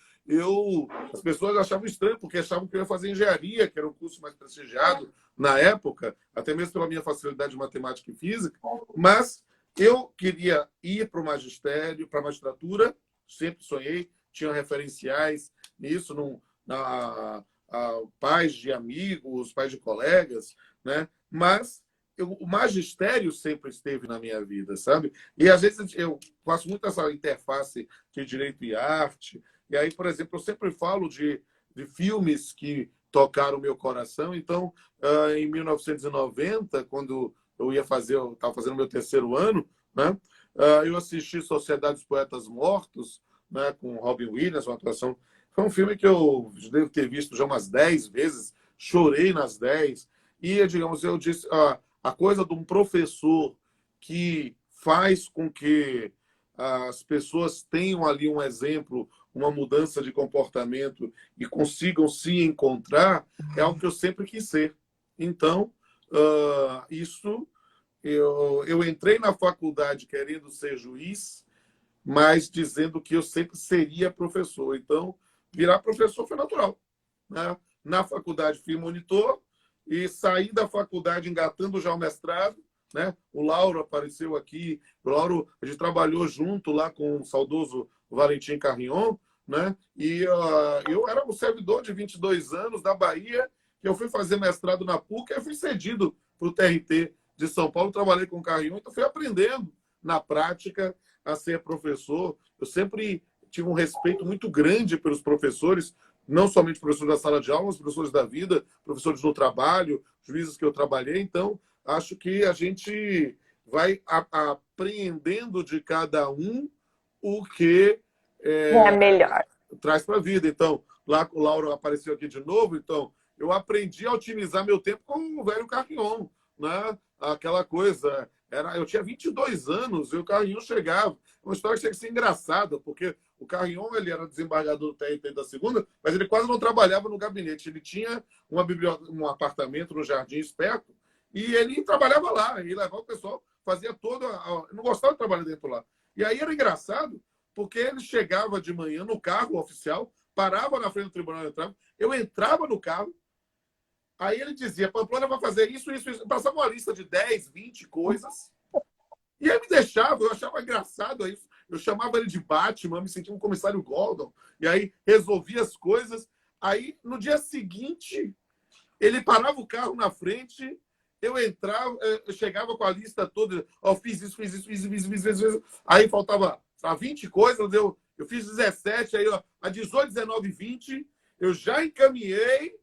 as pessoas achavam estranho, porque achavam que eu ia fazer engenharia, que era um curso mais prestigiado na época, até mesmo pela minha facilidade de matemática e física, mas eu queria ir para o magistério, para a magistratura, sempre sonhei, tinha referenciais nisso, pais de amigos, pais de colegas, né? Mas o magistério sempre esteve na minha vida, sabe? E às vezes eu faço muito essa interface de direito e arte. E aí, por exemplo, eu sempre falo de filmes que tocaram o meu coração. Então, em 1990, quando eu estava fazendo meu terceiro ano, né? Eu assisti Sociedade dos Poetas Mortos, né? Com Robin Williams, uma atuação. Foi um filme que eu devo ter visto já umas 10 vezes, chorei nas 10. E, digamos, eu disse, a coisa de um professor que faz com que as pessoas tenham ali um exemplo, uma mudança de comportamento e consigam se encontrar, é algo que eu sempre quis ser. Então, eu entrei na faculdade querendo ser juiz, mas dizendo que eu sempre seria professor. Então, virar professor foi natural, né? Na faculdade fui monitor e saí da faculdade engatando já o mestrado, né? O Lauro apareceu aqui. O Lauro, a gente trabalhou junto lá com o saudoso Valentim Carrion, né? E eu era um servidor de 22 anos da Bahia, que eu fui fazer mestrado na PUC e fui cedido para o TRT de São Paulo. Trabalhei com o Carrion, então fui aprendendo na prática a ser professor, eu sempre tive um respeito muito grande pelos professores, não somente professores da sala de aula, mas professores da vida, professores no trabalho, juízes que eu trabalhei. Então, acho que a gente vai apreendendo de cada um o que É melhor. traz para a vida. Então, lá o Lauro apareceu aqui de novo, então eu aprendi a otimizar meu tempo com o velho Carrion, né? Aquela coisa, eu tinha 22 anos e o Carrion chegava. Uma história que chega a ser engraçada, porque o Carrion, ele era desembargador do TRT da segunda, mas ele quase não trabalhava no gabinete. Ele tinha um apartamento no Jardim Esperto e ele trabalhava lá, e levava o pessoal, fazia todo... não gostava de trabalhar dentro lá. E aí era engraçado, porque ele chegava de manhã no carro oficial, parava na frente do tribunal, eu entrava no carro, aí ele dizia, Pamplona vai fazer isso, isso, isso. Passava uma lista de 10, 20 coisas. E aí me deixava, eu achava engraçado isso. Eu chamava ele de Batman, me sentia um comissário Gordon. E aí resolvia as coisas. Aí, no dia seguinte, ele parava o carro na frente, eu entrava, eu chegava com a lista toda, fiz isso, fiz isso, fiz isso, fiz isso, fiz isso. Aí faltava 20 coisas, eu fiz 17, aí a 18, 19 e 20, eu já encaminhei,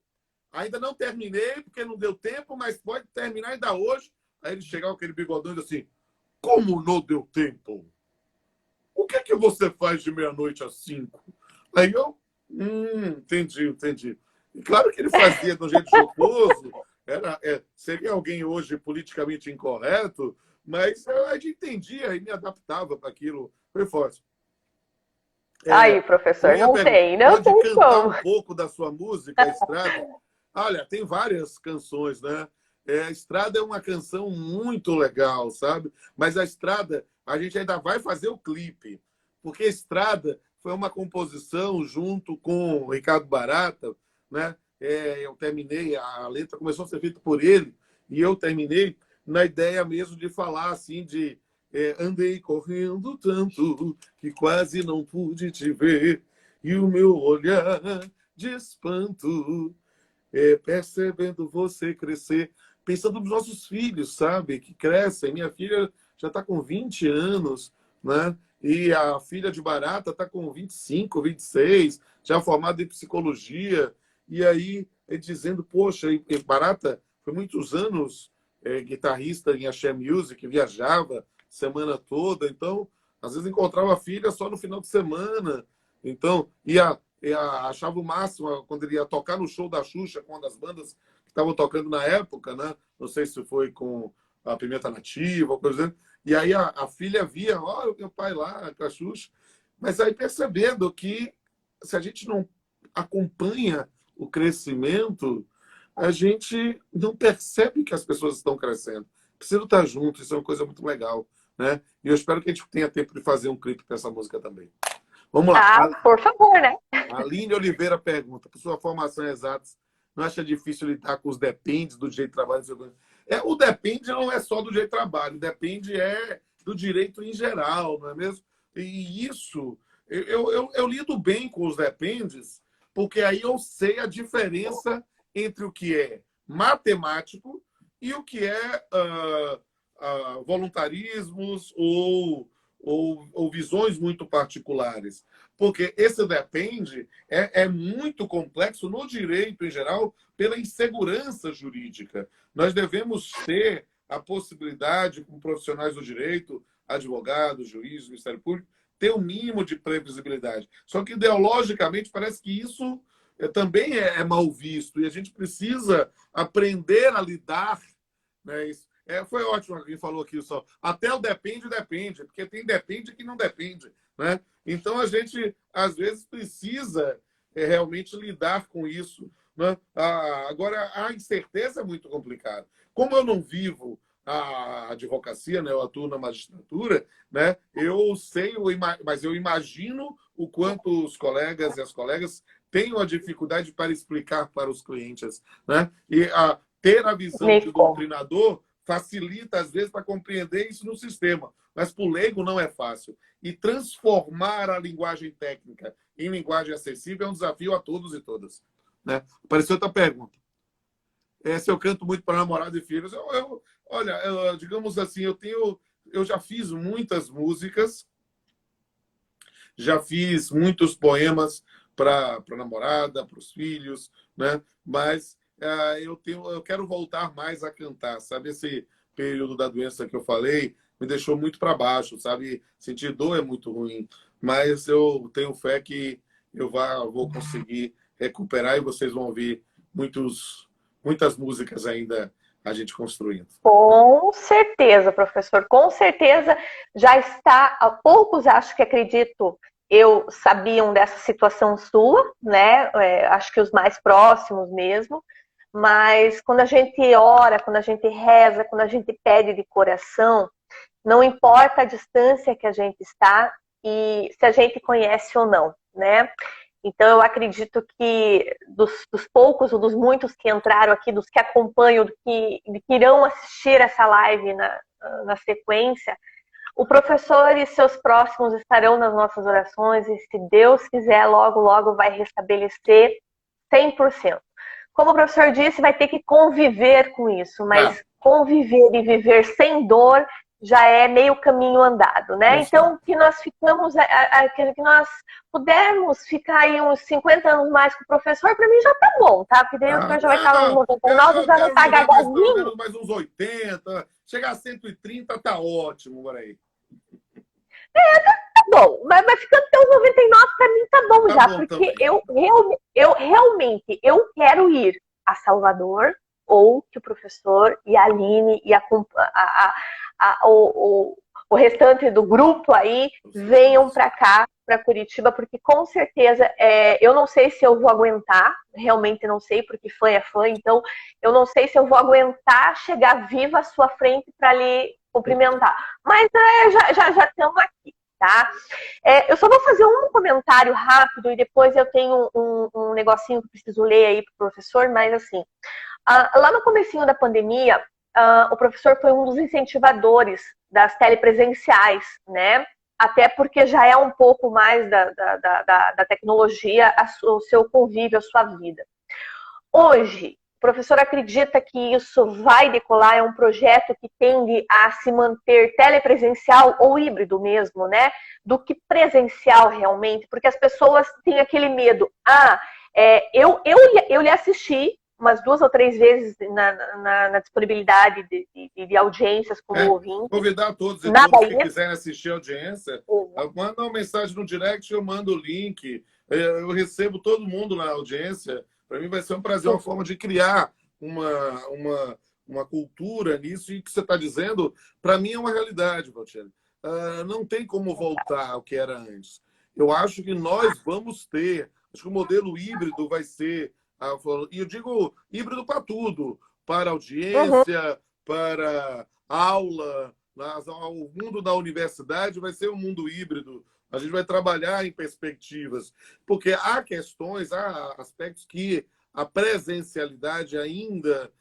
ainda não terminei, porque não deu tempo, mas pode terminar ainda hoje. Aí ele chegava com aquele bigodão e disse assim, como não deu tempo? O que é que você faz de meia-noite às 5? Aí eu, entendi. E claro que ele fazia de um jeito jocoso, seria alguém hoje politicamente incorreto, mas a gente entendia e me adaptava para aquilo. Foi forte. Aí, professor, não tem cantar como. um pouco da sua música, Estrada? Olha, tem várias canções, né? Estrada é uma canção muito legal, sabe? Mas a Estrada, a gente ainda vai fazer o clipe, porque Estrada foi uma composição junto com o Ricardo Barata, né? Eu terminei, a letra começou a ser feita por ele, e eu terminei na ideia mesmo de falar assim, de andei correndo tanto que quase não pude te ver, e o meu olhar de espanto, percebendo você crescer, pensando nos nossos filhos, sabe? Que crescem. Minha filha já está com 20 anos, né? E a filha de Barata está com 25, 26, já formada em psicologia. E aí, dizendo, poxa, Barata foi muitos anos guitarrista em Axé Music, viajava semana toda. Então, às vezes encontrava a filha só no final de semana. Então, achava o máximo quando ele ia tocar no show da Xuxa, com uma das bandas que estavam tocando na época, né? Não sei se foi com a Pimenta Nativa, por exemplo. E aí a filha via, o meu pai lá com a Xuxa. Mas aí percebendo que se a gente não acompanha o crescimento, a gente não percebe que as pessoas estão crescendo. Precisa estar junto, isso é uma coisa muito legal, né? E eu espero que a gente tenha tempo de fazer um clipe para essa música também. Vamos lá. Por favor, né? A Aline Oliveira pergunta, por sua formação exata, não acha difícil lidar com os dependes do direito de trabalho? O depende não é só do direito de trabalho, depende do direito em geral, não é mesmo? E isso, eu lido bem com os dependes, porque aí eu sei a diferença entre o que é matemático e o que é voluntarismos ou visões muito particulares. Porque esse depende é muito complexo no direito em geral pela insegurança jurídica. Nós devemos ter a possibilidade, como profissionais do direito, advogados, juízes, Ministério Público, ter um mínimo de previsibilidade. Só que ideologicamente parece que isso também é mal visto e a gente precisa aprender a lidar, né? Foi ótimo alguém falou aqui só. Até o depende, porque tem depende que não depende, né? Então a gente às vezes precisa realmente lidar com isso, né? Agora a incerteza é muito complicada. Como eu não vivo a advocacia, né? Eu atuo na magistratura, né? Eu sei, mas eu imagino o quanto os colegas e as colegas têm a dificuldade para explicar para os clientes, né? E ter a visão de doutrinador facilita, às vezes, para compreender isso no sistema. Mas para o leigo não é fácil. E transformar a linguagem técnica em linguagem acessível é um desafio a todos e todas, né? Apareceu outra pergunta. Se eu canto muito para namorado e filhos, olha, digamos assim, eu já fiz muitas músicas, já fiz muitos poemas para a namorada, para os filhos, né? Mas eu quero voltar mais a cantar, sabe? Esse período da doença que eu falei me deixou muito para baixo, sabe? Sentir dor é muito ruim, mas eu tenho fé que vou conseguir recuperar e vocês vão ouvir muitas músicas ainda a gente construindo. Com certeza, professor, com certeza já está, há poucos, acho que acredito, eu sabiam dessa situação sua, né? Acho que os mais próximos mesmo, mas quando a gente ora, quando a gente reza, quando a gente pede de coração, não importa a distância que a gente está e se a gente conhece ou não, né? Então, eu acredito que dos poucos ou dos muitos que entraram aqui, dos que acompanham, que irão assistir essa live na sequência, o professor e seus próximos estarão nas nossas orações e, se Deus quiser, logo, logo vai restabelecer 100%. Como o professor disse, vai ter que conviver com isso, mas conviver e viver sem dor já é meio caminho andado, né? Então, que nós ficamos, que nós pudermos ficar aí uns 50 anos mais com o professor, para mim já tá bom, tá? Porque daí o senhor já vai estar nos 99 e já vai estar gagazinho. Mais uns 80, chegar a 130 tá ótimo, por aí. Tá bom, mas ficando até os 99 para mim tá bom já, porque eu realmente quero ir a Salvador, ou que o professor e a Aline e o restante do grupo aí venham para cá, para Curitiba, porque com certeza eu não sei se eu vou aguentar, realmente não sei, porque fã é fã, então eu não sei se eu vou aguentar chegar viva à sua frente para lhe cumprimentar. Mas já estamos aqui, tá? Eu só vou fazer um comentário rápido e depois eu tenho um negocinho que preciso ler aí pro professor, mas assim, lá no comecinho da pandemia, o professor foi um dos incentivadores das telepresenciais, né? Até porque já é um pouco mais da tecnologia o seu convívio, a sua vida. Hoje, o professor acredita que isso vai decolar, é um projeto que tende a se manter telepresencial ou híbrido mesmo, né? Do que presencial realmente, porque as pessoas têm aquele medo. Eu lhe assisti umas 2 ou 3 vezes na disponibilidade de audiências como ouvinte. Convidar todos e todas que quiserem assistir a audiência, manda uma mensagem no direct, eu mando o link. Eu recebo todo mundo na audiência. Para mim vai ser um prazer, uma forma de criar uma cultura nisso. E o que você está dizendo, para mim é uma realidade, Valtieri. Não tem como voltar ao que era antes. Eu acho que nós vamos ter, acho que o modelo híbrido vai ser, e eu digo híbrido para tudo, para audiência, para aula, o mundo da universidade vai ser um mundo híbrido. A gente vai trabalhar em perspectivas, porque há questões, há aspectos que a presencialidade ainda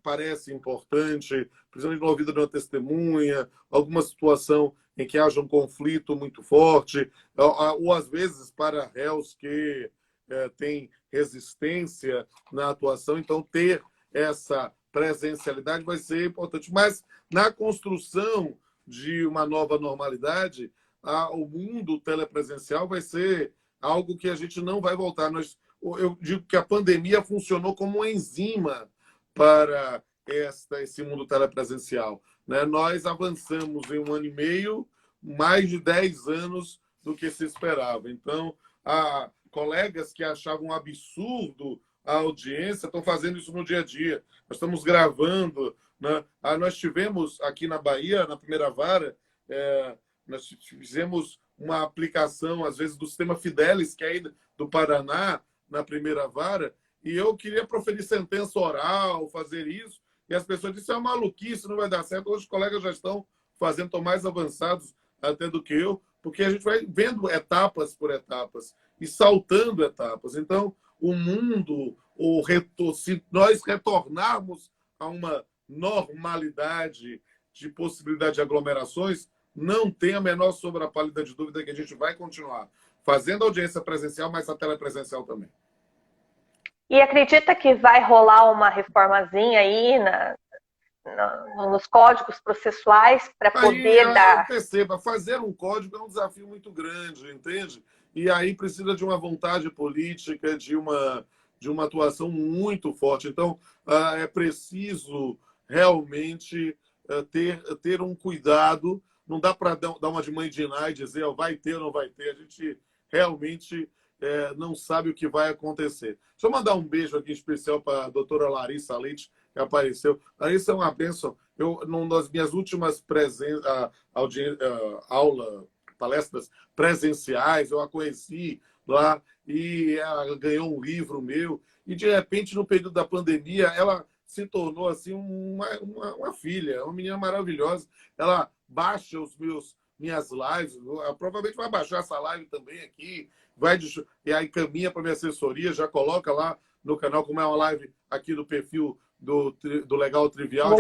parece importante, principalmente na vida de uma testemunha, alguma situação em que haja um conflito muito forte, ou às vezes para réus que têm resistência na atuação, então ter essa presencialidade vai ser importante. Mas na construção de uma nova normalidade, o mundo telepresencial vai ser algo que a gente não vai voltar. Eu digo que a pandemia funcionou como uma enzima para esse mundo telepresencial, né? Nós avançamos em 1 ano e meio, mais de 10 anos do que se esperava. Então, colegas que achavam um absurdo a audiência estão fazendo isso no dia a dia. Nós estamos gravando, né? Nós tivemos aqui na Bahia, na primeira vara, nós fizemos uma aplicação, às vezes, do sistema Fidelis, que é aí do Paraná, na primeira vara, e eu queria proferir sentença oral, fazer isso, e as pessoas disseram, é uma maluquice, não vai dar certo. Hoje os colegas já estão fazendo, estão mais avançados até do que eu, porque a gente vai vendo etapas por etapas e saltando etapas. Então, o mundo, se nós retornarmos a uma normalidade de possibilidade de aglomerações, não tem a menor sombra pálida de dúvida que a gente vai continuar fazendo audiência presencial, mas a telepresencial também. E acredita que vai rolar uma reformazinha aí nos códigos processuais para poder dar... Perceba, fazer um código é um desafio muito grande, entende? E aí precisa de uma vontade política, de uma atuação muito forte. Então, é preciso realmente ter um cuidado. Não dá para dar uma de mãe de Iná e dizer vai ter ou não vai ter. A gente realmente não sabe o que vai acontecer. Deixa eu mandar um beijo aqui especial para a doutora Larissa Leite, que apareceu. Larissa é uma bênção. Numa das minhas últimas palestras presenciais, eu a conheci lá e ela ganhou um livro meu. E, de repente, no período da pandemia, ela se tornou assim uma filha, uma menina maravilhosa. Ela baixa minhas lives, provavelmente vai baixar essa live também aqui, e aí caminha para minha assessoria, já coloca lá no canal, como é uma live aqui do perfil do Legal Trivial,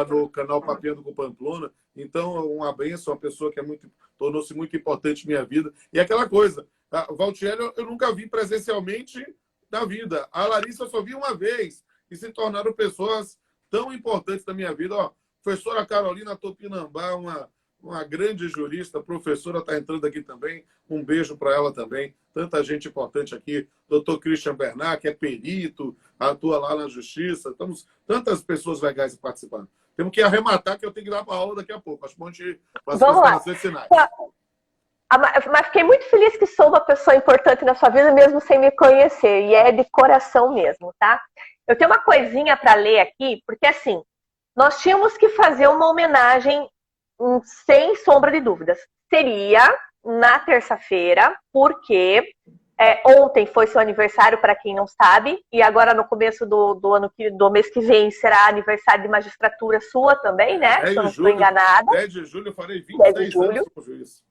no canal Papeando com Pamplona. Então, uma benção, uma pessoa que tornou-se muito importante em minha vida. E aquela coisa, a Valtieri eu nunca vi presencialmente na vida. A Larissa eu só vi uma vez e se tornaram pessoas tão importantes na minha vida. Ó, professora Carolina Topinambá, uma grande jurista, professora, está entrando aqui também. Um beijo para ela também. Tanta gente importante aqui. Doutor Christian Bernard, que é perito, atua lá na Justiça. Tantas pessoas legais participando. Temos que arrematar, que eu tenho que dar para a aula daqui a pouco. Acho que a gente vai fazer sinais. Mas fiquei muito feliz que sou uma pessoa importante na sua vida, mesmo sem me conhecer. E é de coração mesmo, tá? Eu tenho uma coisinha para ler aqui, porque assim, nós tínhamos que fazer uma homenagem sem sombra de dúvidas. Seria na terça-feira, porque ontem foi seu aniversário, para quem não sabe, e agora no começo do mês que vem será aniversário de magistratura sua também, né? Se eu não estou enganada. 10 de julho eu farei 26 anos como juiz.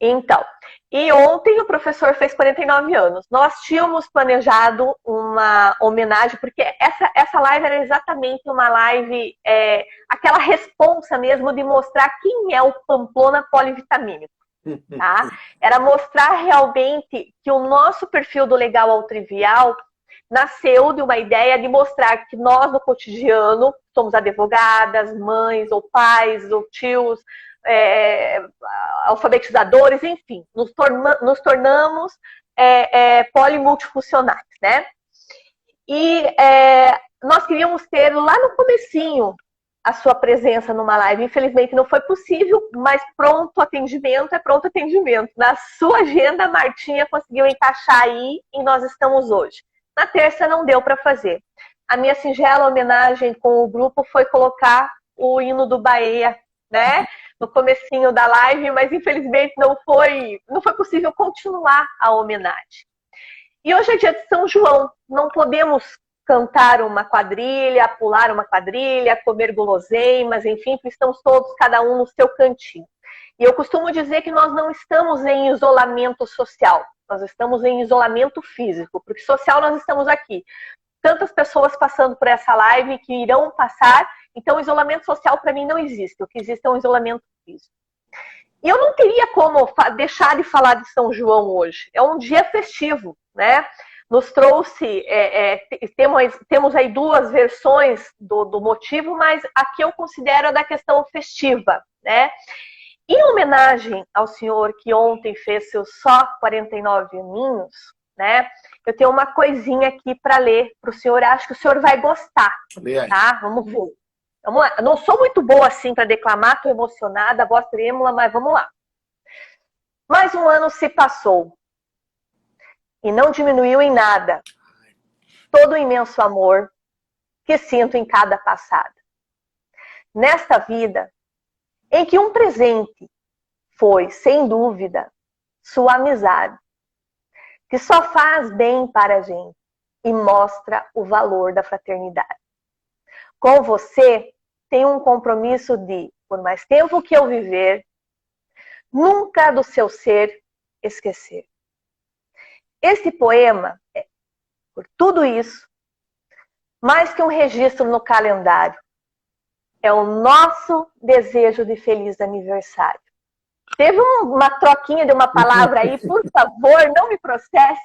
Então, e ontem o professor fez 49 anos. Nós tínhamos planejado uma homenagem, porque essa live era exatamente uma live, aquela responsa mesmo de mostrar quem é o Pamplona polivitamínico. Tá? Era mostrar realmente que o nosso perfil do Legal ao Trivial nasceu de uma ideia de mostrar que nós, no cotidiano, somos advogadas, mães, ou pais, ou tios, alfabetizadores, enfim, nos tornamos polimultifuncionais, né? E nós queríamos ter lá no comecinho a sua presença numa live. Infelizmente não foi possível, mas pronto atendimento é pronto atendimento. Na sua agenda, a Martinha conseguiu encaixar aí e nós estamos hoje. Na terça não deu para fazer. A minha singela homenagem com o grupo foi colocar o hino do Bahia, né? No comecinho da live, mas infelizmente não foi possível continuar a homenagem. E hoje é dia de São João, não podemos cantar uma quadrilha, pular uma quadrilha, comer guloseimas, enfim, estamos todos, cada um no seu cantinho. E eu costumo dizer que nós não estamos em isolamento social, nós estamos em isolamento físico, porque social nós estamos aqui. Tantas pessoas passando por essa live que irão passar, então isolamento social para mim não existe, o que existe é um isolamento físico. E eu não teria como deixar de falar de São João hoje, é um dia festivo, né? Nos trouxe, temos aí duas versões do motivo, mas aqui eu considero a da questão festiva, né? Em homenagem ao senhor que ontem fez seus só 49 aninhos, né? Eu tenho uma coisinha aqui para ler para o senhor, acho que o senhor vai gostar, tá? Vamos ver. Vamos lá. Eu não sou muito boa assim para declamar, estou emocionada, voz trêmula, mas vamos lá. Mais um ano se passou e não diminuiu em nada todo o imenso amor que sinto em cada passada. Nesta vida, em que um presente foi, sem dúvida, sua amizade, que só faz bem para a gente e mostra o valor da fraternidade. Com você, tenho um compromisso de, por mais tempo que eu viver, nunca do seu ser esquecer. Esse poema é, por tudo isso, mais que um registro no calendário, é o nosso desejo de feliz aniversário. Teve uma troquinha de uma palavra aí, por favor, não me processe.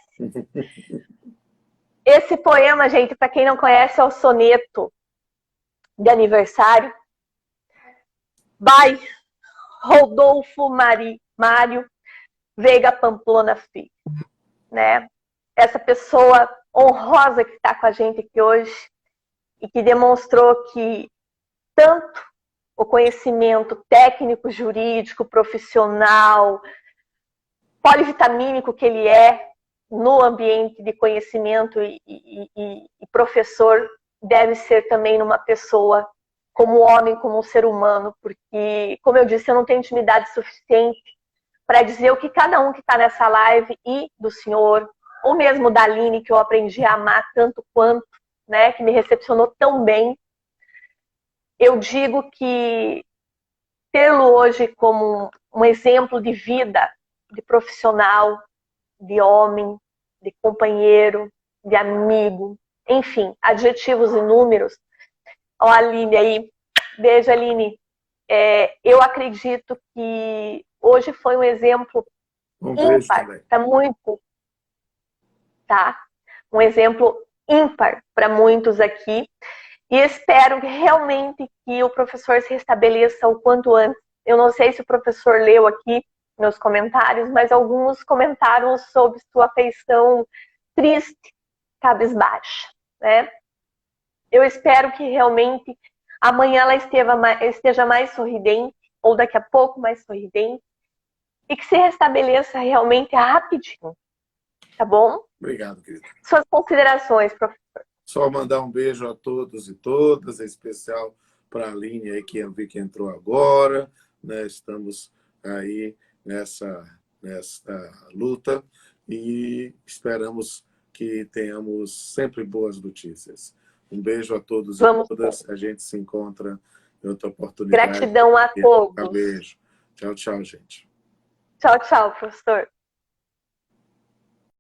Esse poema, gente, para quem não conhece, é o soneto de aniversário. By Rodolfo Mário Veiga Pamplona Filho, né? Essa pessoa honrosa que está com a gente aqui hoje e que demonstrou que tanto o conhecimento técnico, jurídico, profissional, polivitamínico que ele é no ambiente de conhecimento e professor, deve ser também numa pessoa como homem, como um ser humano, porque, como eu disse, eu não tenho intimidade suficiente para dizer o que cada um que está nessa live e do senhor, ou mesmo da Aline, que eu aprendi a amar tanto quanto, né, que me recepcionou tão bem. Eu digo que tê-lo hoje como um exemplo de vida, de profissional, de homem, de companheiro, de amigo, enfim, adjetivos inúmeros. Ó, a Aline aí, beijo, Aline. Eu acredito que hoje foi um exemplo ímpar para muitos, tá? Um exemplo ímpar para muitos aqui. E espero realmente que o professor se restabeleça o quanto antes. Eu não sei se o professor leu aqui nos comentários, mas alguns comentaram sobre sua feição triste, cabisbaixa, né? Eu espero que realmente amanhã ela esteja mais sorridente, ou daqui a pouco mais sorridente, e que se restabeleça realmente rapidinho, tá bom? Obrigado, querido. Suas considerações, professor. Só mandar um beijo a todos e todas, em especial para a Aline aí, que eu vi que entrou agora, né? Estamos aí nessa luta e esperamos que tenhamos sempre boas notícias. Um beijo a todos e todas. A gente se encontra em outra oportunidade. Gratidão a todos. Um beijo. Tchau, tchau, gente. Tchau, tchau, professor.